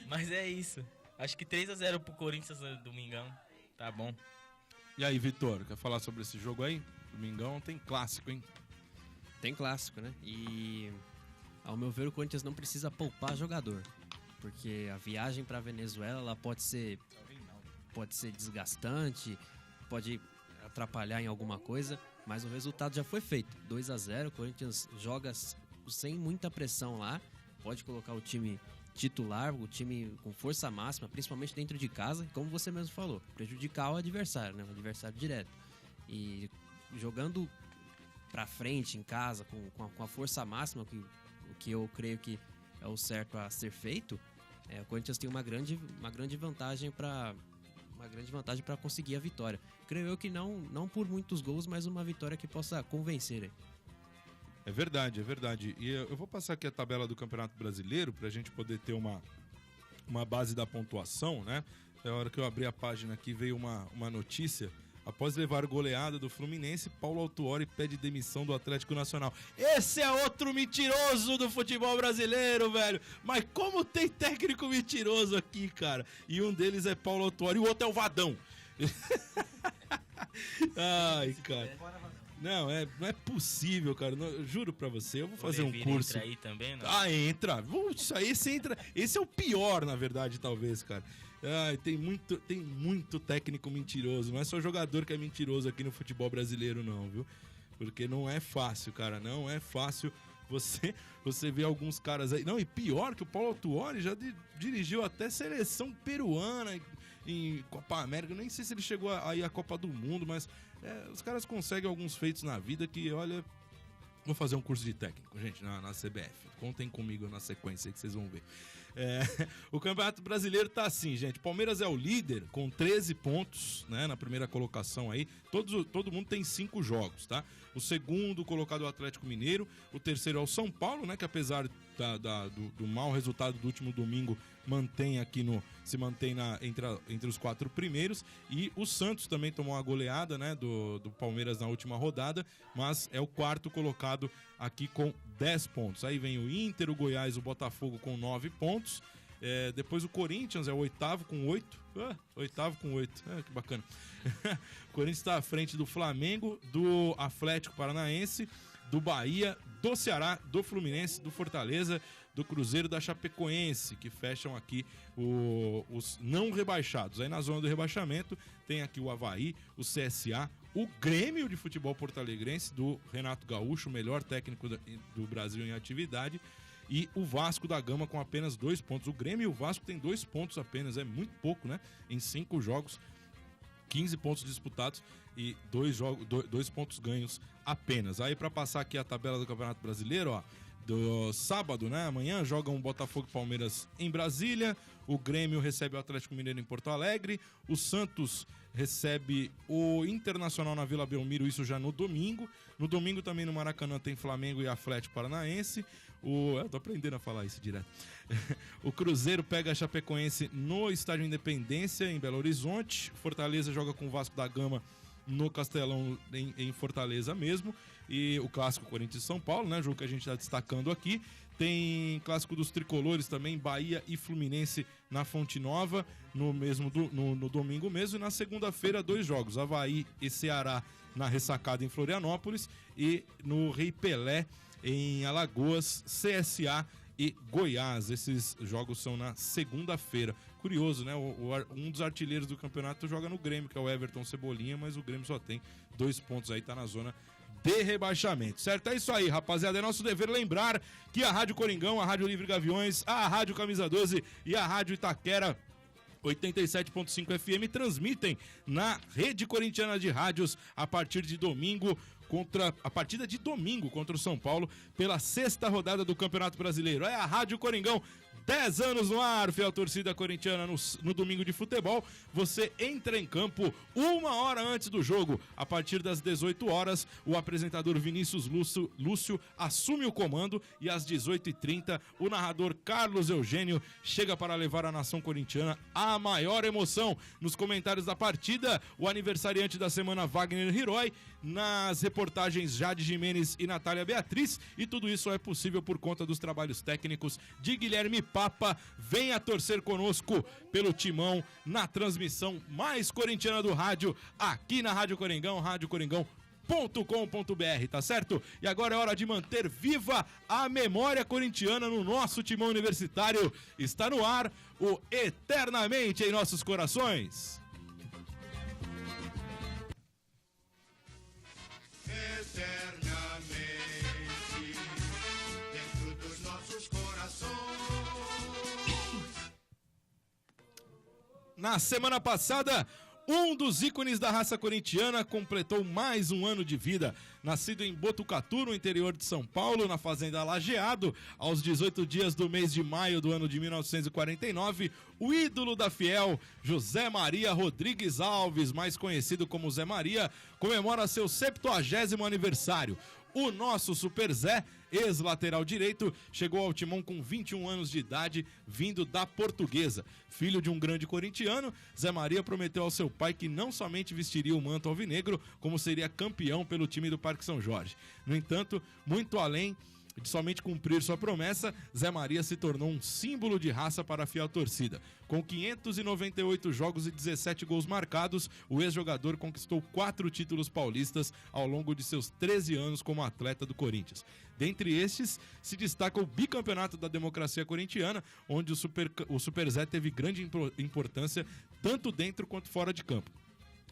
Mas é isso. Acho que 3-0 pro Corinthians no domingão. Tá bom. E aí, Vitor, quer falar sobre esse jogo aí? Domingão tem clássico, hein? Tem clássico, né? E, ao meu ver, o Corinthians não precisa poupar jogador. Porque a viagem pra Venezuela ela pode ser desgastante, pode atrapalhar em alguma coisa, mas o resultado já foi feito. 2-0, o Corinthians joga sem muita pressão lá, pode colocar o time titular, o time com força máxima, principalmente dentro de casa, como você mesmo falou, prejudicar o adversário, né? O adversário direto. E jogando pra frente em casa, com a força máxima, o que eu creio que é o certo a ser feito, o Corinthians tem uma grande vantagem para conseguir a vitória. Creio eu que não por muitos gols, mas uma vitória que possa convencer. Hein? É verdade. E eu vou passar aqui a tabela do Campeonato Brasileiro pra gente poder ter uma base da pontuação, né? Na hora que eu abri a página aqui veio uma notícia. Após levar goleada do Fluminense, Paulo Autuori pede demissão do Atlético Nacional. Esse é outro mentiroso do futebol brasileiro, velho. Mas como tem técnico mentiroso aqui, cara? E um deles é Paulo Autuori e o outro é o Vadão. Ai, cara. Não é possível, cara. Não, juro pra você, eu vou fazer um curso. Entra aí também, não? Entra. Isso aí você entra. Esse é o pior, na verdade, talvez, cara. Tem muito técnico mentiroso. Não é só jogador que é mentiroso aqui no futebol brasileiro, não, viu? Porque não é fácil, cara. Não é fácil você ver alguns caras aí. Não, e pior que o Paulo Autuori já dirigiu até seleção peruana em Copa América. Eu nem sei se ele chegou a ir à Copa do Mundo, mas os caras conseguem alguns feitos na vida que, olha... Vou fazer um curso de técnico, gente, na CBF. Contem comigo na sequência aí que vocês vão ver. O Campeonato Brasileiro tá assim, gente. Palmeiras é o líder com 13 pontos, né, na primeira colocação aí. Todo mundo tem 5 jogos, tá? O segundo colocado é o Atlético Mineiro. O terceiro é o São Paulo, né, que apesar do mau resultado do último domingo, se mantém entre os 4 primeiros. E o Santos também tomou uma goleada, né, do Palmeiras na última rodada, mas é o quarto colocado aqui com 10 pontos. Aí vem o Inter, o Goiás, o Botafogo com 9 pontos. Depois o Corinthians é o oitavo com 8. Oitavo com 8. Que bacana. O Corinthians está à frente do Flamengo, do Atlético Paranaense, do Bahia, do Ceará, do Fluminense, do Fortaleza, do Cruzeiro, da Chapecoense, que fecham aqui os não rebaixados. Aí na zona do rebaixamento tem aqui o Avaí, o CSA, o Grêmio de Futebol Porto-Alegrense, do Renato Gaúcho, o melhor técnico do Brasil em atividade, e o Vasco da Gama com apenas 2 pontos. O Grêmio e o Vasco tem 2 pontos apenas, é muito pouco, né? Em 5 jogos, 15 pontos disputados e 2 pontos ganhos apenas. Aí para passar aqui a tabela do Campeonato Brasileiro, ó, do sábado, né? Amanhã jogam o Botafogo e Palmeiras em Brasília, o Grêmio recebe o Atlético Mineiro em Porto Alegre, o Santos recebe o Internacional na Vila Belmiro, isso já no domingo. No domingo também no Maracanã tem Flamengo e Atlético Paranaense. Eu tô aprendendo a falar isso direto. O Cruzeiro pega a Chapecoense no Estádio Independência, em Belo Horizonte. Fortaleza joga com o Vasco da Gama no Castelão, em Fortaleza mesmo. E o clássico Corinthians e São Paulo, né? Jogo que a gente está destacando aqui. Tem clássico dos tricolores também, Bahia e Fluminense na Fonte Nova, no domingo mesmo. E na segunda-feira, 2 jogos, Avaí e Ceará na Ressacada em Florianópolis. E no Rei Pelé, em Alagoas, CSA e Goiás. Esses jogos são na segunda-feira. Curioso, né? Um dos artilheiros do campeonato joga no Grêmio, que é o Everton Cebolinha, mas o Grêmio só tem 2 pontos aí, tá na zona de rebaixamento, certo? É isso aí, rapaziada, é nosso dever lembrar que a Rádio Coringão, a Rádio Livre Gaviões, a Rádio Camisa 12 e a Rádio Itaquera 87.5 FM transmitem na rede corintiana de rádios a partir de domingo, a partida de domingo contra o São Paulo pela 6ª rodada do Campeonato Brasileiro. É a Rádio Coringão, 10 anos no ar, fiel torcida corintiana no domingo de futebol. Você entra em campo 1 hora antes do jogo. A partir das 18 horas, o apresentador Vinícius Lúcio assume o comando e às 18h30, o narrador Carlos Eugênio chega para levar a nação corintiana a maior emoção. Nos comentários da partida, o aniversariante da semana, Wagner Hiroi, nas reportagens Jade Jimenez e Natália Beatriz, e tudo isso é possível por conta dos trabalhos técnicos de Guilherme Papa. Venha torcer conosco pelo Timão na transmissão mais corintiana do rádio, aqui na Rádio Coringão, radiocoringão.com.br, tá certo? E agora é hora de manter viva a memória corintiana no nosso Timão Universitário. Está no ar o Eternamente em Nossos Corações. Na semana passada, Um dos ícones da raça corintiana completou mais um ano de vida. Nascido em Botucatu, no interior de São Paulo, na fazenda Lajeado, aos 18 dias do mês de maio do ano de 1949, o ídolo da Fiel, José Maria Rodrigues Alves, mais conhecido como Zé Maria, comemora seu 70º aniversário. O nosso Super Zé, ex-lateral direito, chegou ao Timão com 21 anos de idade, vindo da Portuguesa. Filho de um grande corintiano, Zé Maria prometeu ao seu pai que não somente vestiria o manto alvinegro, como seria campeão pelo time do Parque São Jorge. No entanto, muito além de somente cumprir sua promessa, Zé Maria se tornou um símbolo de raça para a fiel torcida. Com 598 jogos e 17 gols marcados, o ex-jogador conquistou 4 títulos paulistas ao longo de seus 13 anos como atleta do Corinthians. Dentre estes, se destaca o bicampeonato da democracia corintiana, onde o Super Zé teve grande importância tanto dentro quanto fora de campo.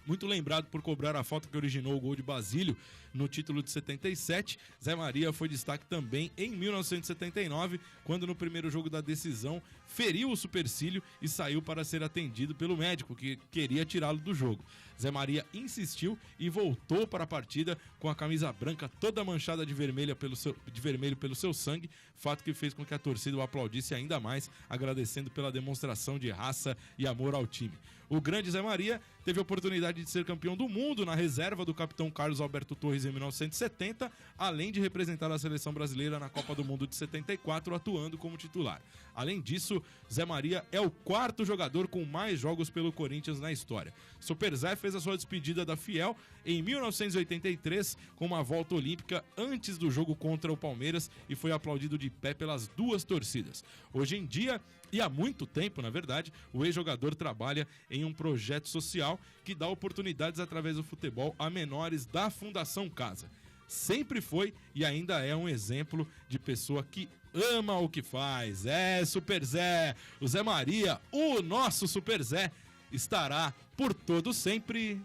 Muito lembrado por cobrar a falta que originou o gol de Basílio no título de 77, Zé Maria foi destaque também em 1979, quando no primeiro jogo da decisão feriu o supercílio e saiu para ser atendido pelo médico, que queria tirá-lo do jogo. Zé Maria insistiu e voltou para a partida com a camisa branca toda manchada de vermelho pelo seu sangue, fato que fez com que a torcida o aplaudisse ainda mais, agradecendo pela demonstração de raça e amor ao time. O grande Zé Maria teve a oportunidade de ser campeão do mundo na reserva do capitão Carlos Alberto Torres em 1970, além de representar a seleção brasileira na Copa do Mundo de 74, atuando como titular. Além disso, Zé Maria é o 4º jogador com mais jogos pelo Corinthians na história. Super Zé fez a sua despedida da Fiel em 1983 com uma volta olímpica antes do jogo contra o Palmeiras e foi aplaudido de pé pelas duas torcidas. Hoje em dia, e há muito tempo, na verdade, o ex-jogador trabalha em um projeto social que dá oportunidades através do futebol a menores da Fundação Casa. Sempre foi e ainda é um exemplo de pessoa que ama o que faz. É, Super Zé, o Zé Maria, o nosso Super Zé, estará por todo sempre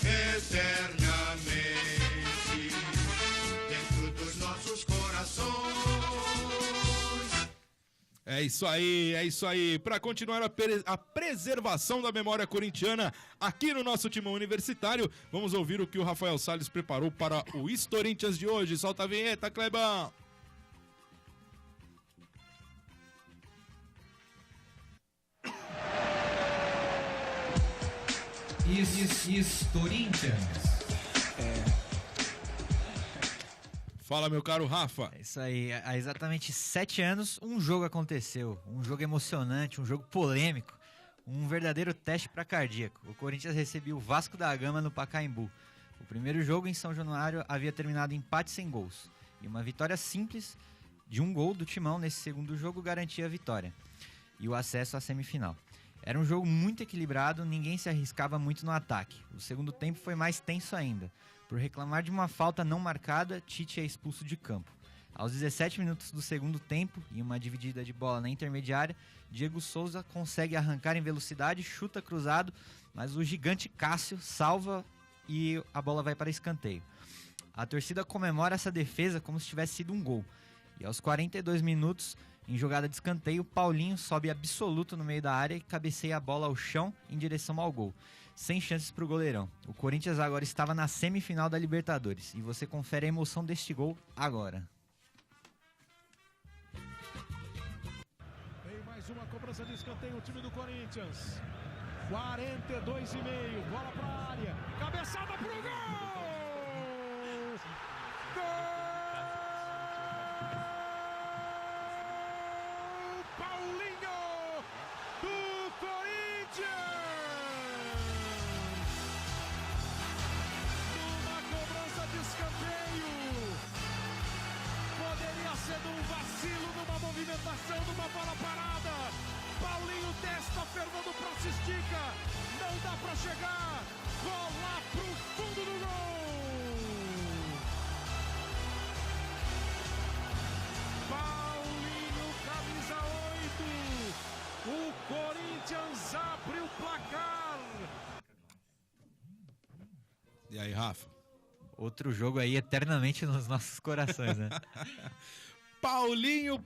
eternamente dentro dos nossos corações. É isso aí. Para continuar a preservação da memória corintiana aqui no nosso Timão Universitário, vamos ouvir o que o Rafael Salles preparou para o Historintias de hoje. Solta a vinheta, Clebão! Historintias. Fala, meu caro Rafa. É isso aí, há exatamente 7 anos um jogo aconteceu, um jogo emocionante, um jogo polêmico, um verdadeiro teste para cardíaco. O Corinthians recebia o Vasco da Gama no Pacaembu. O primeiro jogo em São Januário havia terminado em empate sem gols, e uma vitória simples de um gol do Timão nesse segundo jogo garantia a vitória e o acesso à semifinal. Era um jogo muito equilibrado, ninguém se arriscava muito no ataque. O segundo tempo foi mais tenso ainda. Por reclamar de uma falta não marcada, Tite é expulso de campo. Aos 17 minutos do segundo tempo, em uma dividida de bola na intermediária, Diego Souza consegue arrancar em velocidade, chuta cruzado, mas o gigante Cássio salva e a bola vai para escanteio. A torcida comemora essa defesa como se tivesse sido um gol. E aos 42 minutos, em jogada de escanteio, Paulinho sobe absoluto no meio da área e cabeceia a bola ao chão em direção ao gol. Sem chances para o goleirão. O Corinthians agora estava na semifinal da Libertadores. E você confere a emoção deste gol agora. Tem mais uma cobrança de escanteio, o time do Corinthians. 42,5. Bola para a área. Cabeçada para o gol! Gol! Paulinho do Corinthians! Um vacilo numa movimentação, numa bola parada. Paulinho testa, Fernando Praça estica. Não dá pra chegar. Bola pro fundo do gol. Paulinho, camisa 8. O Corinthians abre o placar. E aí, Rafa? Outro jogo aí eternamente nos nossos corações, né? Paulinho,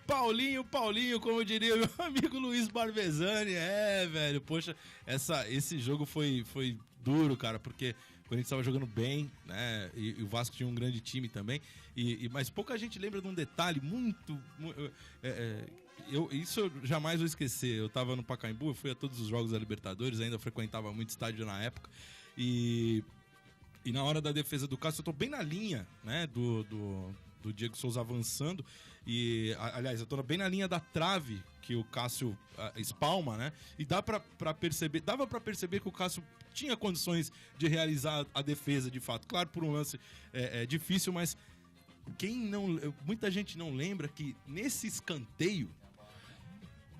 como diria meu amigo Luiz Barbezani. Velho, poxa, esse jogo foi duro, cara, porque o Corinthians estava jogando bem, né? E o Vasco tinha um grande time também. Mas pouca gente lembra de um detalhe isso eu jamais vou esquecer. Eu tava no Pacaembu, eu fui a todos os jogos da Libertadores, ainda frequentava muito estádio na época. E na hora da defesa do Cássio, eu tô bem na linha, né, do Diego Souza avançando. Aliás, eu tô bem na linha da trave que o Cássio espalma, né? E dava pra perceber que o Cássio tinha condições de realizar a defesa, de fato. Claro, por um lance difícil, mas muita gente não lembra que nesse escanteio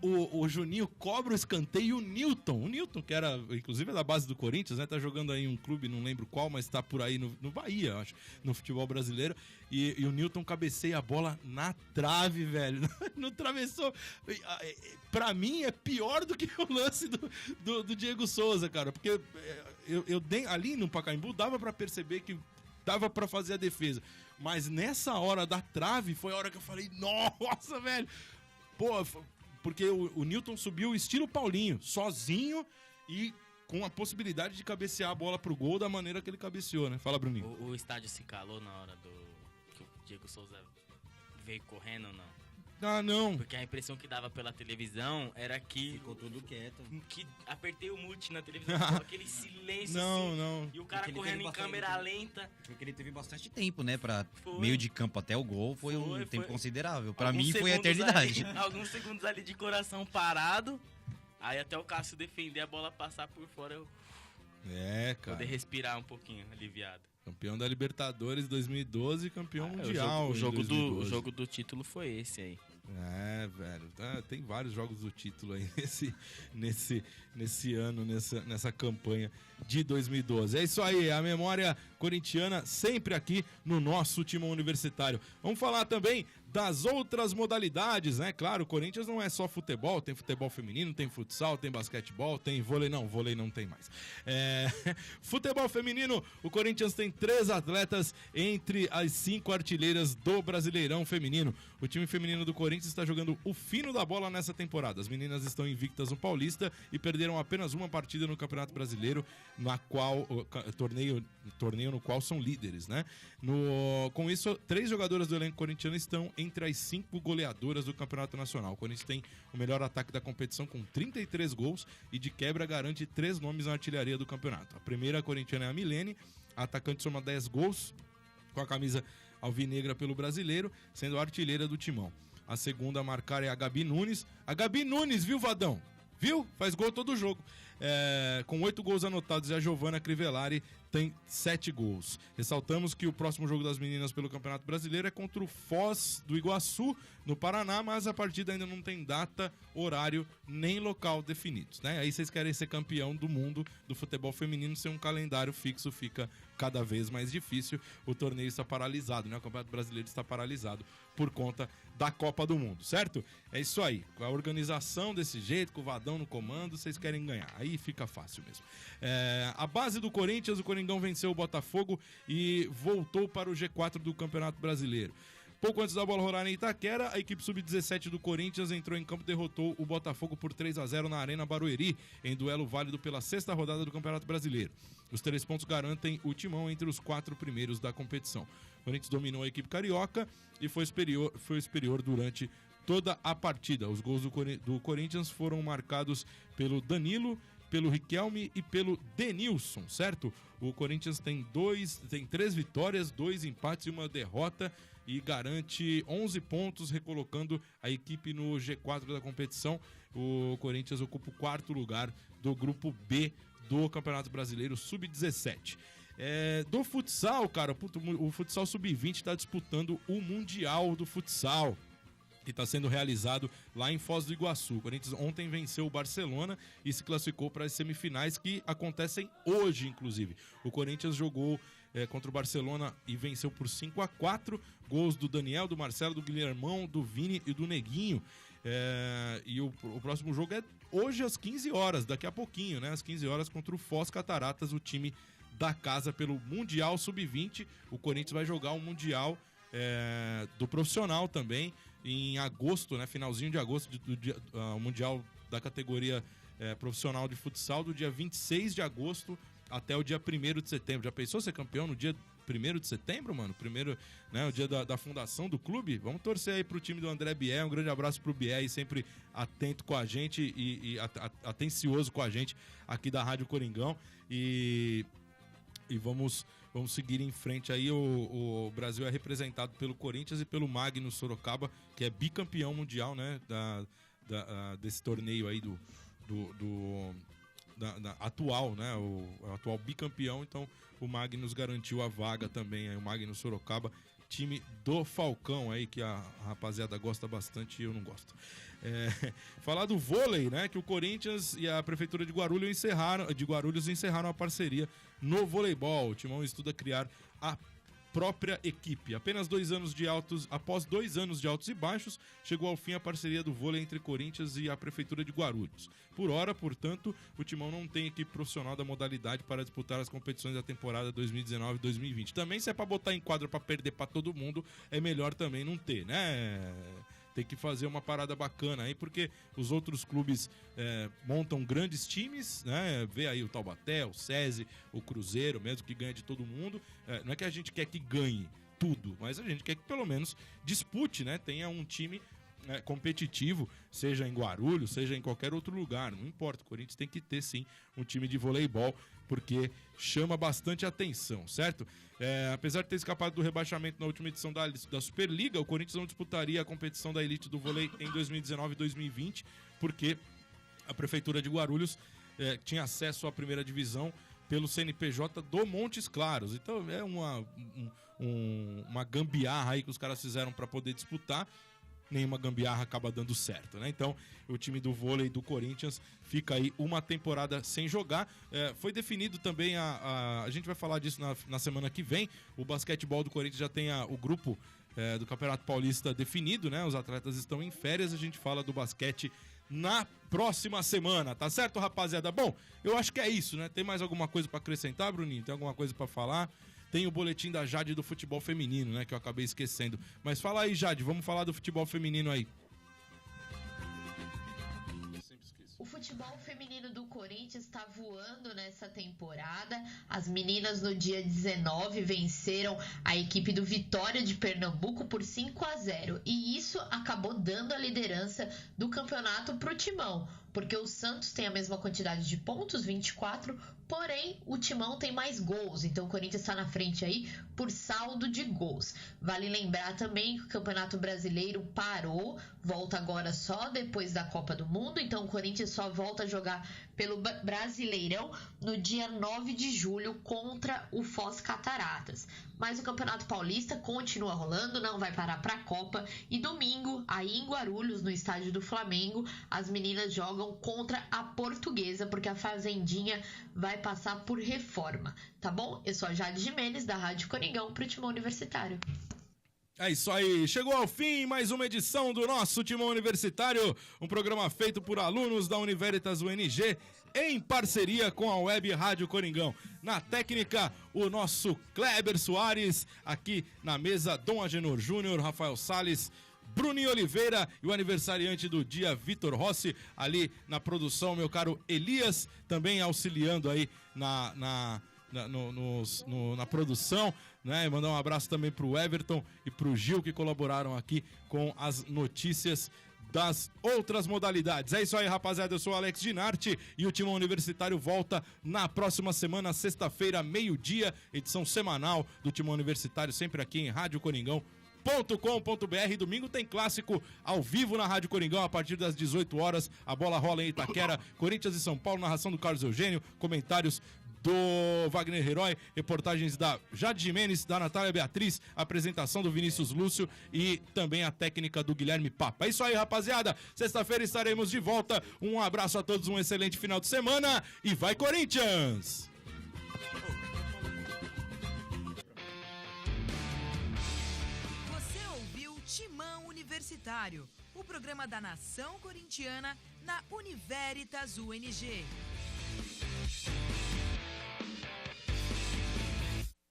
o Juninho cobra o escanteio e o Newton, que era, inclusive, da base do Corinthians, né? Tá jogando aí em um clube, não lembro qual, mas tá por aí no Bahia, acho, no futebol brasileiro. E o Newton cabeceia a bola na trave, velho. Não travessou. Pra mim, é pior do que o lance do Diego Souza, cara. Porque ali no Pacaembu dava pra perceber que dava pra fazer a defesa. Mas nessa hora da trave, foi a hora que eu falei, nossa, velho. Pô, porque o Newton subiu estilo Paulinho, sozinho e com a possibilidade de cabecear a bola pro gol da maneira que ele cabeceou, né? Fala, Bruninho. O estádio se calou na hora que o Diego Souza veio correndo ou não? Ah, não. Porque a impressão que dava pela televisão era que... Ficou tudo quieto. Que apertei o mute na televisão, aquele silêncio não. E o cara correndo em câmera lenta. Porque ele teve bastante tempo, né? Pra meio de campo até o gol, foi um tempo considerável. Pra mim foi a eternidade. Alguns segundos ali de coração parado. Aí até o Cássio defender a bola passar por fora, eu... cara. Poder respirar um pouquinho, aliviado. Campeão da Libertadores 2012 e campeão mundial. O jogo do título foi esse aí. Velho. Tem vários jogos do título aí nesse ano, nessa campanha de 2012. É isso aí, a memória corintiana sempre aqui no nosso Timão Universitário. Vamos falar também das outras modalidades, né? Claro, o Corinthians não é só futebol, tem futebol feminino, tem futsal, tem basquetebol, tem vôlei não tem mais. Futebol feminino, o Corinthians tem 3 atletas entre as 5 artilheiras do Brasileirão Feminino. O time feminino do Corinthians está jogando o fino da bola nessa temporada. As meninas estão invictas no Paulista e perderam apenas uma partida no Campeonato Brasileiro, torneio no qual são líderes, né? Com isso, 3 jogadoras do elenco corintiano estão entre as 5 goleadoras do Campeonato Nacional. O Corinthians tem o melhor ataque da competição com 33 gols e de quebra garante 3 nomes na artilharia do campeonato. A primeira corintiana é a Milene, a atacante soma 10 gols com a camisa alvinegra pelo Brasileiro, sendo a artilheira do timão. A segunda a marcar é a Gabi Nunes. A Gabi Nunes, viu, Vadão? Viu? Faz gol todo jogo. Com 8 gols anotados, e a Giovana Crivellari tem 7 gols. Ressaltamos que o próximo jogo das meninas pelo Campeonato Brasileiro é contra o Foz do Iguaçu, no Paraná, mas a partida ainda não tem data, horário nem local definidos, né? Aí vocês querem ser campeão do mundo do futebol feminino, sem um calendário fixo fica cada vez mais difícil. O torneio está paralisado, né? O Campeonato Brasileiro está paralisado por conta da Copa do Mundo, certo? É isso aí. Com a organização desse jeito, com o Vadão no comando, vocês querem ganhar. Aí fica fácil mesmo. A base do Corinthians, o Coringão venceu o Botafogo e voltou para o G4 do Campeonato Brasileiro. Pouco antes da bola rolar em Itaquera, a equipe sub-17 do Corinthians entrou em campo e derrotou o Botafogo por 3-0 na Arena Barueri, em duelo válido pela 6ª rodada do Campeonato Brasileiro. Os 3 pontos garantem o timão entre os 4 primeiros da competição. O Corinthians dominou a equipe carioca e foi superior durante toda a partida. Os gols do Corinthians foram marcados pelo Danilo, pelo Riquelme e pelo Denilson, certo? O Corinthians tem 3 vitórias, 2 empates e 1 derrota e garante 11 pontos, recolocando a equipe no G4 da competição. O Corinthians ocupa o 4º lugar do grupo B do Campeonato Brasileiro Sub-17. Do futsal, cara, o futsal Sub-20 está disputando o Mundial do Futsal, que está sendo realizado lá em Foz do Iguaçu. O Corinthians ontem venceu o Barcelona e se classificou para as semifinais, que acontecem hoje, inclusive. O Corinthians jogou contra o Barcelona e venceu por 5-4, gols do Daniel, do Marcelo, do Guilhermão, do Vini e do Neguinho. E o próximo jogo é hoje às 15 horas, daqui a pouquinho, né? Às 15 horas contra o Foz Cataratas, o time da casa pelo Mundial Sub-20. O Corinthians vai jogar o Mundial do profissional também, em agosto, né, finalzinho de agosto, o Mundial da categoria profissional de futsal, do dia 26 de agosto até o dia 1º de setembro. Já pensou ser campeão no dia 1º de setembro, mano? Primeiro, né, o dia da fundação do clube. Vamos torcer aí pro time do André Bier. Um grande abraço pro Bier, e sempre atento com a gente e atencioso com a gente aqui da Rádio Coringão. E vamos seguir em frente aí. O Brasil é representado pelo Corinthians e pelo Magnus Sorocaba, que é bicampeão mundial, né, desse torneio aí atual, né, o atual bicampeão. Então o Magnus garantiu a vaga também, aí o Magnus Sorocaba, time do Falcão aí, que a rapaziada gosta bastante e eu não gosto. Falar do vôlei, né, que o Corinthians e a Prefeitura de Guarulhos encerraram a parceria no voleibol. O Timão estuda criar a própria equipe. Após 2 anos de altos e baixos, chegou ao fim a parceria do vôlei entre Corinthians e a Prefeitura de Guarulhos. Por hora, portanto, o Timão não tem equipe profissional da modalidade para disputar as competições da temporada 2019-2020. Também, se é para botar em quadro para perder para todo mundo, é melhor também não ter, né? Tem que fazer uma parada bacana aí, porque os outros clubes montam grandes times, né? Vê aí o Taubaté, o SESI, o Cruzeiro, mesmo que ganha de todo mundo. Não é que a gente quer que ganhe tudo, mas a gente quer que pelo menos dispute, né? Tenha um time competitivo, seja em Guarulhos, seja em qualquer outro lugar, não importa. O Corinthians tem que ter sim um time de voleibol, porque chama bastante atenção, certo? Apesar de ter escapado do rebaixamento na última edição da Superliga, o Corinthians não disputaria a competição da elite do vôlei em 2019 e 2020, porque a Prefeitura de Guarulhos tinha acesso à primeira divisão pelo CNPJ do Montes Claros. Então é uma gambiarra aí que os caras fizeram para poder disputar. Nenhuma gambiarra acaba dando certo, né? Então, o time do vôlei do Corinthians fica aí uma temporada sem jogar. Foi definido também, a gente vai falar disso na semana que vem. O basquetebol do Corinthians já tem o grupo do Campeonato Paulista definido, né? Os atletas estão em férias, a gente fala do basquete na próxima semana, tá certo, rapaziada? Bom, eu acho que é isso, né? Tem mais alguma coisa pra acrescentar, Bruninho? Tem alguma coisa pra falar? Tem o boletim da Jade do futebol feminino, né? Que eu acabei esquecendo. Mas fala aí, Jade, vamos falar do futebol feminino aí. O futebol feminino do Corinthians está voando nessa temporada. As meninas no dia 19 venceram a equipe do Vitória de Pernambuco por 5-0. E isso acabou dando a liderança do campeonato para o Timão, porque o Santos tem a mesma quantidade de pontos, 24, porém o Timão tem mais gols, então o Corinthians está na frente aí por saldo de gols. Vale lembrar também que o Campeonato Brasileiro parou, volta agora só depois da Copa do Mundo, então o Corinthians só volta a jogar pelo Brasileirão no dia 9 de julho contra o Foz Cataratas. Mas o Campeonato Paulista continua rolando, não vai parar para a Copa, e domingo, aí em Guarulhos, no estádio do Flamengo, as meninas jogam contra a Portuguesa, porque a Fazendinha vai passar por reforma, tá bom? Eu sou a Jade Jimenez, da Rádio Coringão, pro Timão Universitário. É isso aí, chegou ao fim mais uma edição do nosso Timão Universitário, um programa feito por alunos da Univeritas UNG, em parceria com a Web Rádio Coringão. Na técnica, o nosso Kleber Soares, aqui na mesa, Dom Agenor Júnior, Rafael Salles, Bruninho Oliveira e o aniversariante do dia, Vitor Rossi, ali na produção, meu caro Elias, também auxiliando aí na produção, né? Mandar um abraço também pro Everton e pro Gil, que colaboraram aqui com as notícias das outras modalidades. É isso aí, rapaziada, eu sou o Alex Ginardi e o Timão Universitário volta na próxima semana, sexta-feira, meio-dia, edição semanal do Timão Universitário, sempre aqui em Rádio Coringão.com.br. Domingo tem clássico ao vivo na Rádio Coringão a partir das 18 horas. A bola rola em Itaquera, Corinthians e São Paulo, narração do Carlos Eugênio, comentários do Wagner Herói, reportagens da Jade Jimenez, da Natália Beatriz, apresentação do Vinícius Lúcio e também a técnica do Guilherme Papa. É isso aí, rapaziada. Sexta-feira estaremos de volta. Um abraço a todos, um excelente final de semana e vai Corinthians! Você ouviu Timão Universitário, o programa da nação corintiana na Univeritas UNG.